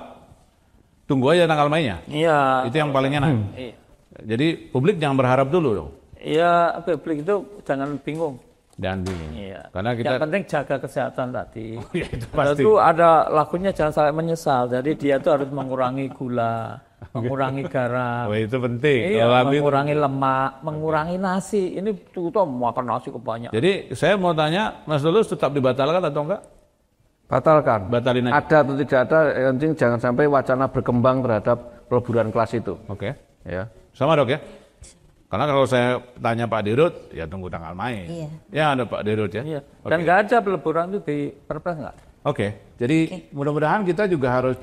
tunggu aja tanggal mainnya.
Iya.
Itu yang paling enak.
Iya.
Jadi publik jangan berharap dulu dong.
Iya, publik itu jangan bingung.
Dan bingung.
Iya.
Karena kita
yang penting jaga kesehatan tadi.
Oh, ya, itu pasti.
Itu ada lagunya jangan sampai menyesal. Jadi dia tuh harus mengurangi gula, mengurangi garam.
Oh, itu penting.
Iya, mengurangi lemak, mengurangi nasi. Ini tuh makan nasi kebanyakan.
Jadi saya mau tanya, Mas Tulus tetap dibatalkan atau enggak?
Batalkan.
Batalin aja.
Ada atau tidak ada, yang penting jangan sampai wacana berkembang terhadap peleburan kelas itu.
Oke.
Ya.
Sama Dok ya? Karena kalau saya tanya Pak Dirut, ya tunggu tanggal main.
Iya.
Ya ada Pak Dirut ya.
Iya. Dan nggak ada peleburan itu di Perpres nggak.
Oke. Jadi mudah-mudahan kita juga harus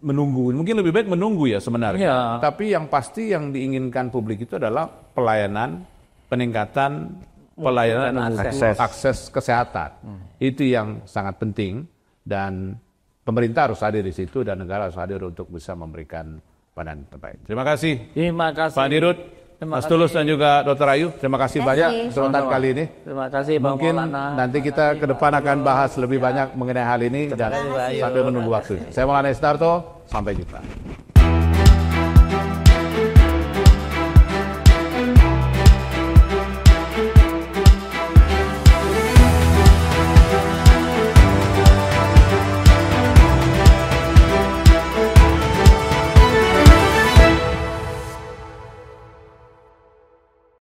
menunggu. Mungkin lebih baik menunggu ya sebenarnya.
Iya.
Tapi yang pasti yang diinginkan publik itu adalah pelayanan, peningkatan pelayanan akses kesehatan. Itu yang sangat penting dan pemerintah harus hadir di situ dan negara harus hadir untuk bisa memberikan pandangan terbaik. Terima kasih.
Terima kasih.
Pak Dirut. Mas Tulus dan juga Dr. Ayu, terima kasih banyak kesempatan kali ini.
Terima kasih Bang
Mungkin
Maulana.
nanti kita ke depan akan bahas lebih banyak mengenai hal ini dan sambil menunggu waktu. Saya Maulana Estarto, sampai jumpa.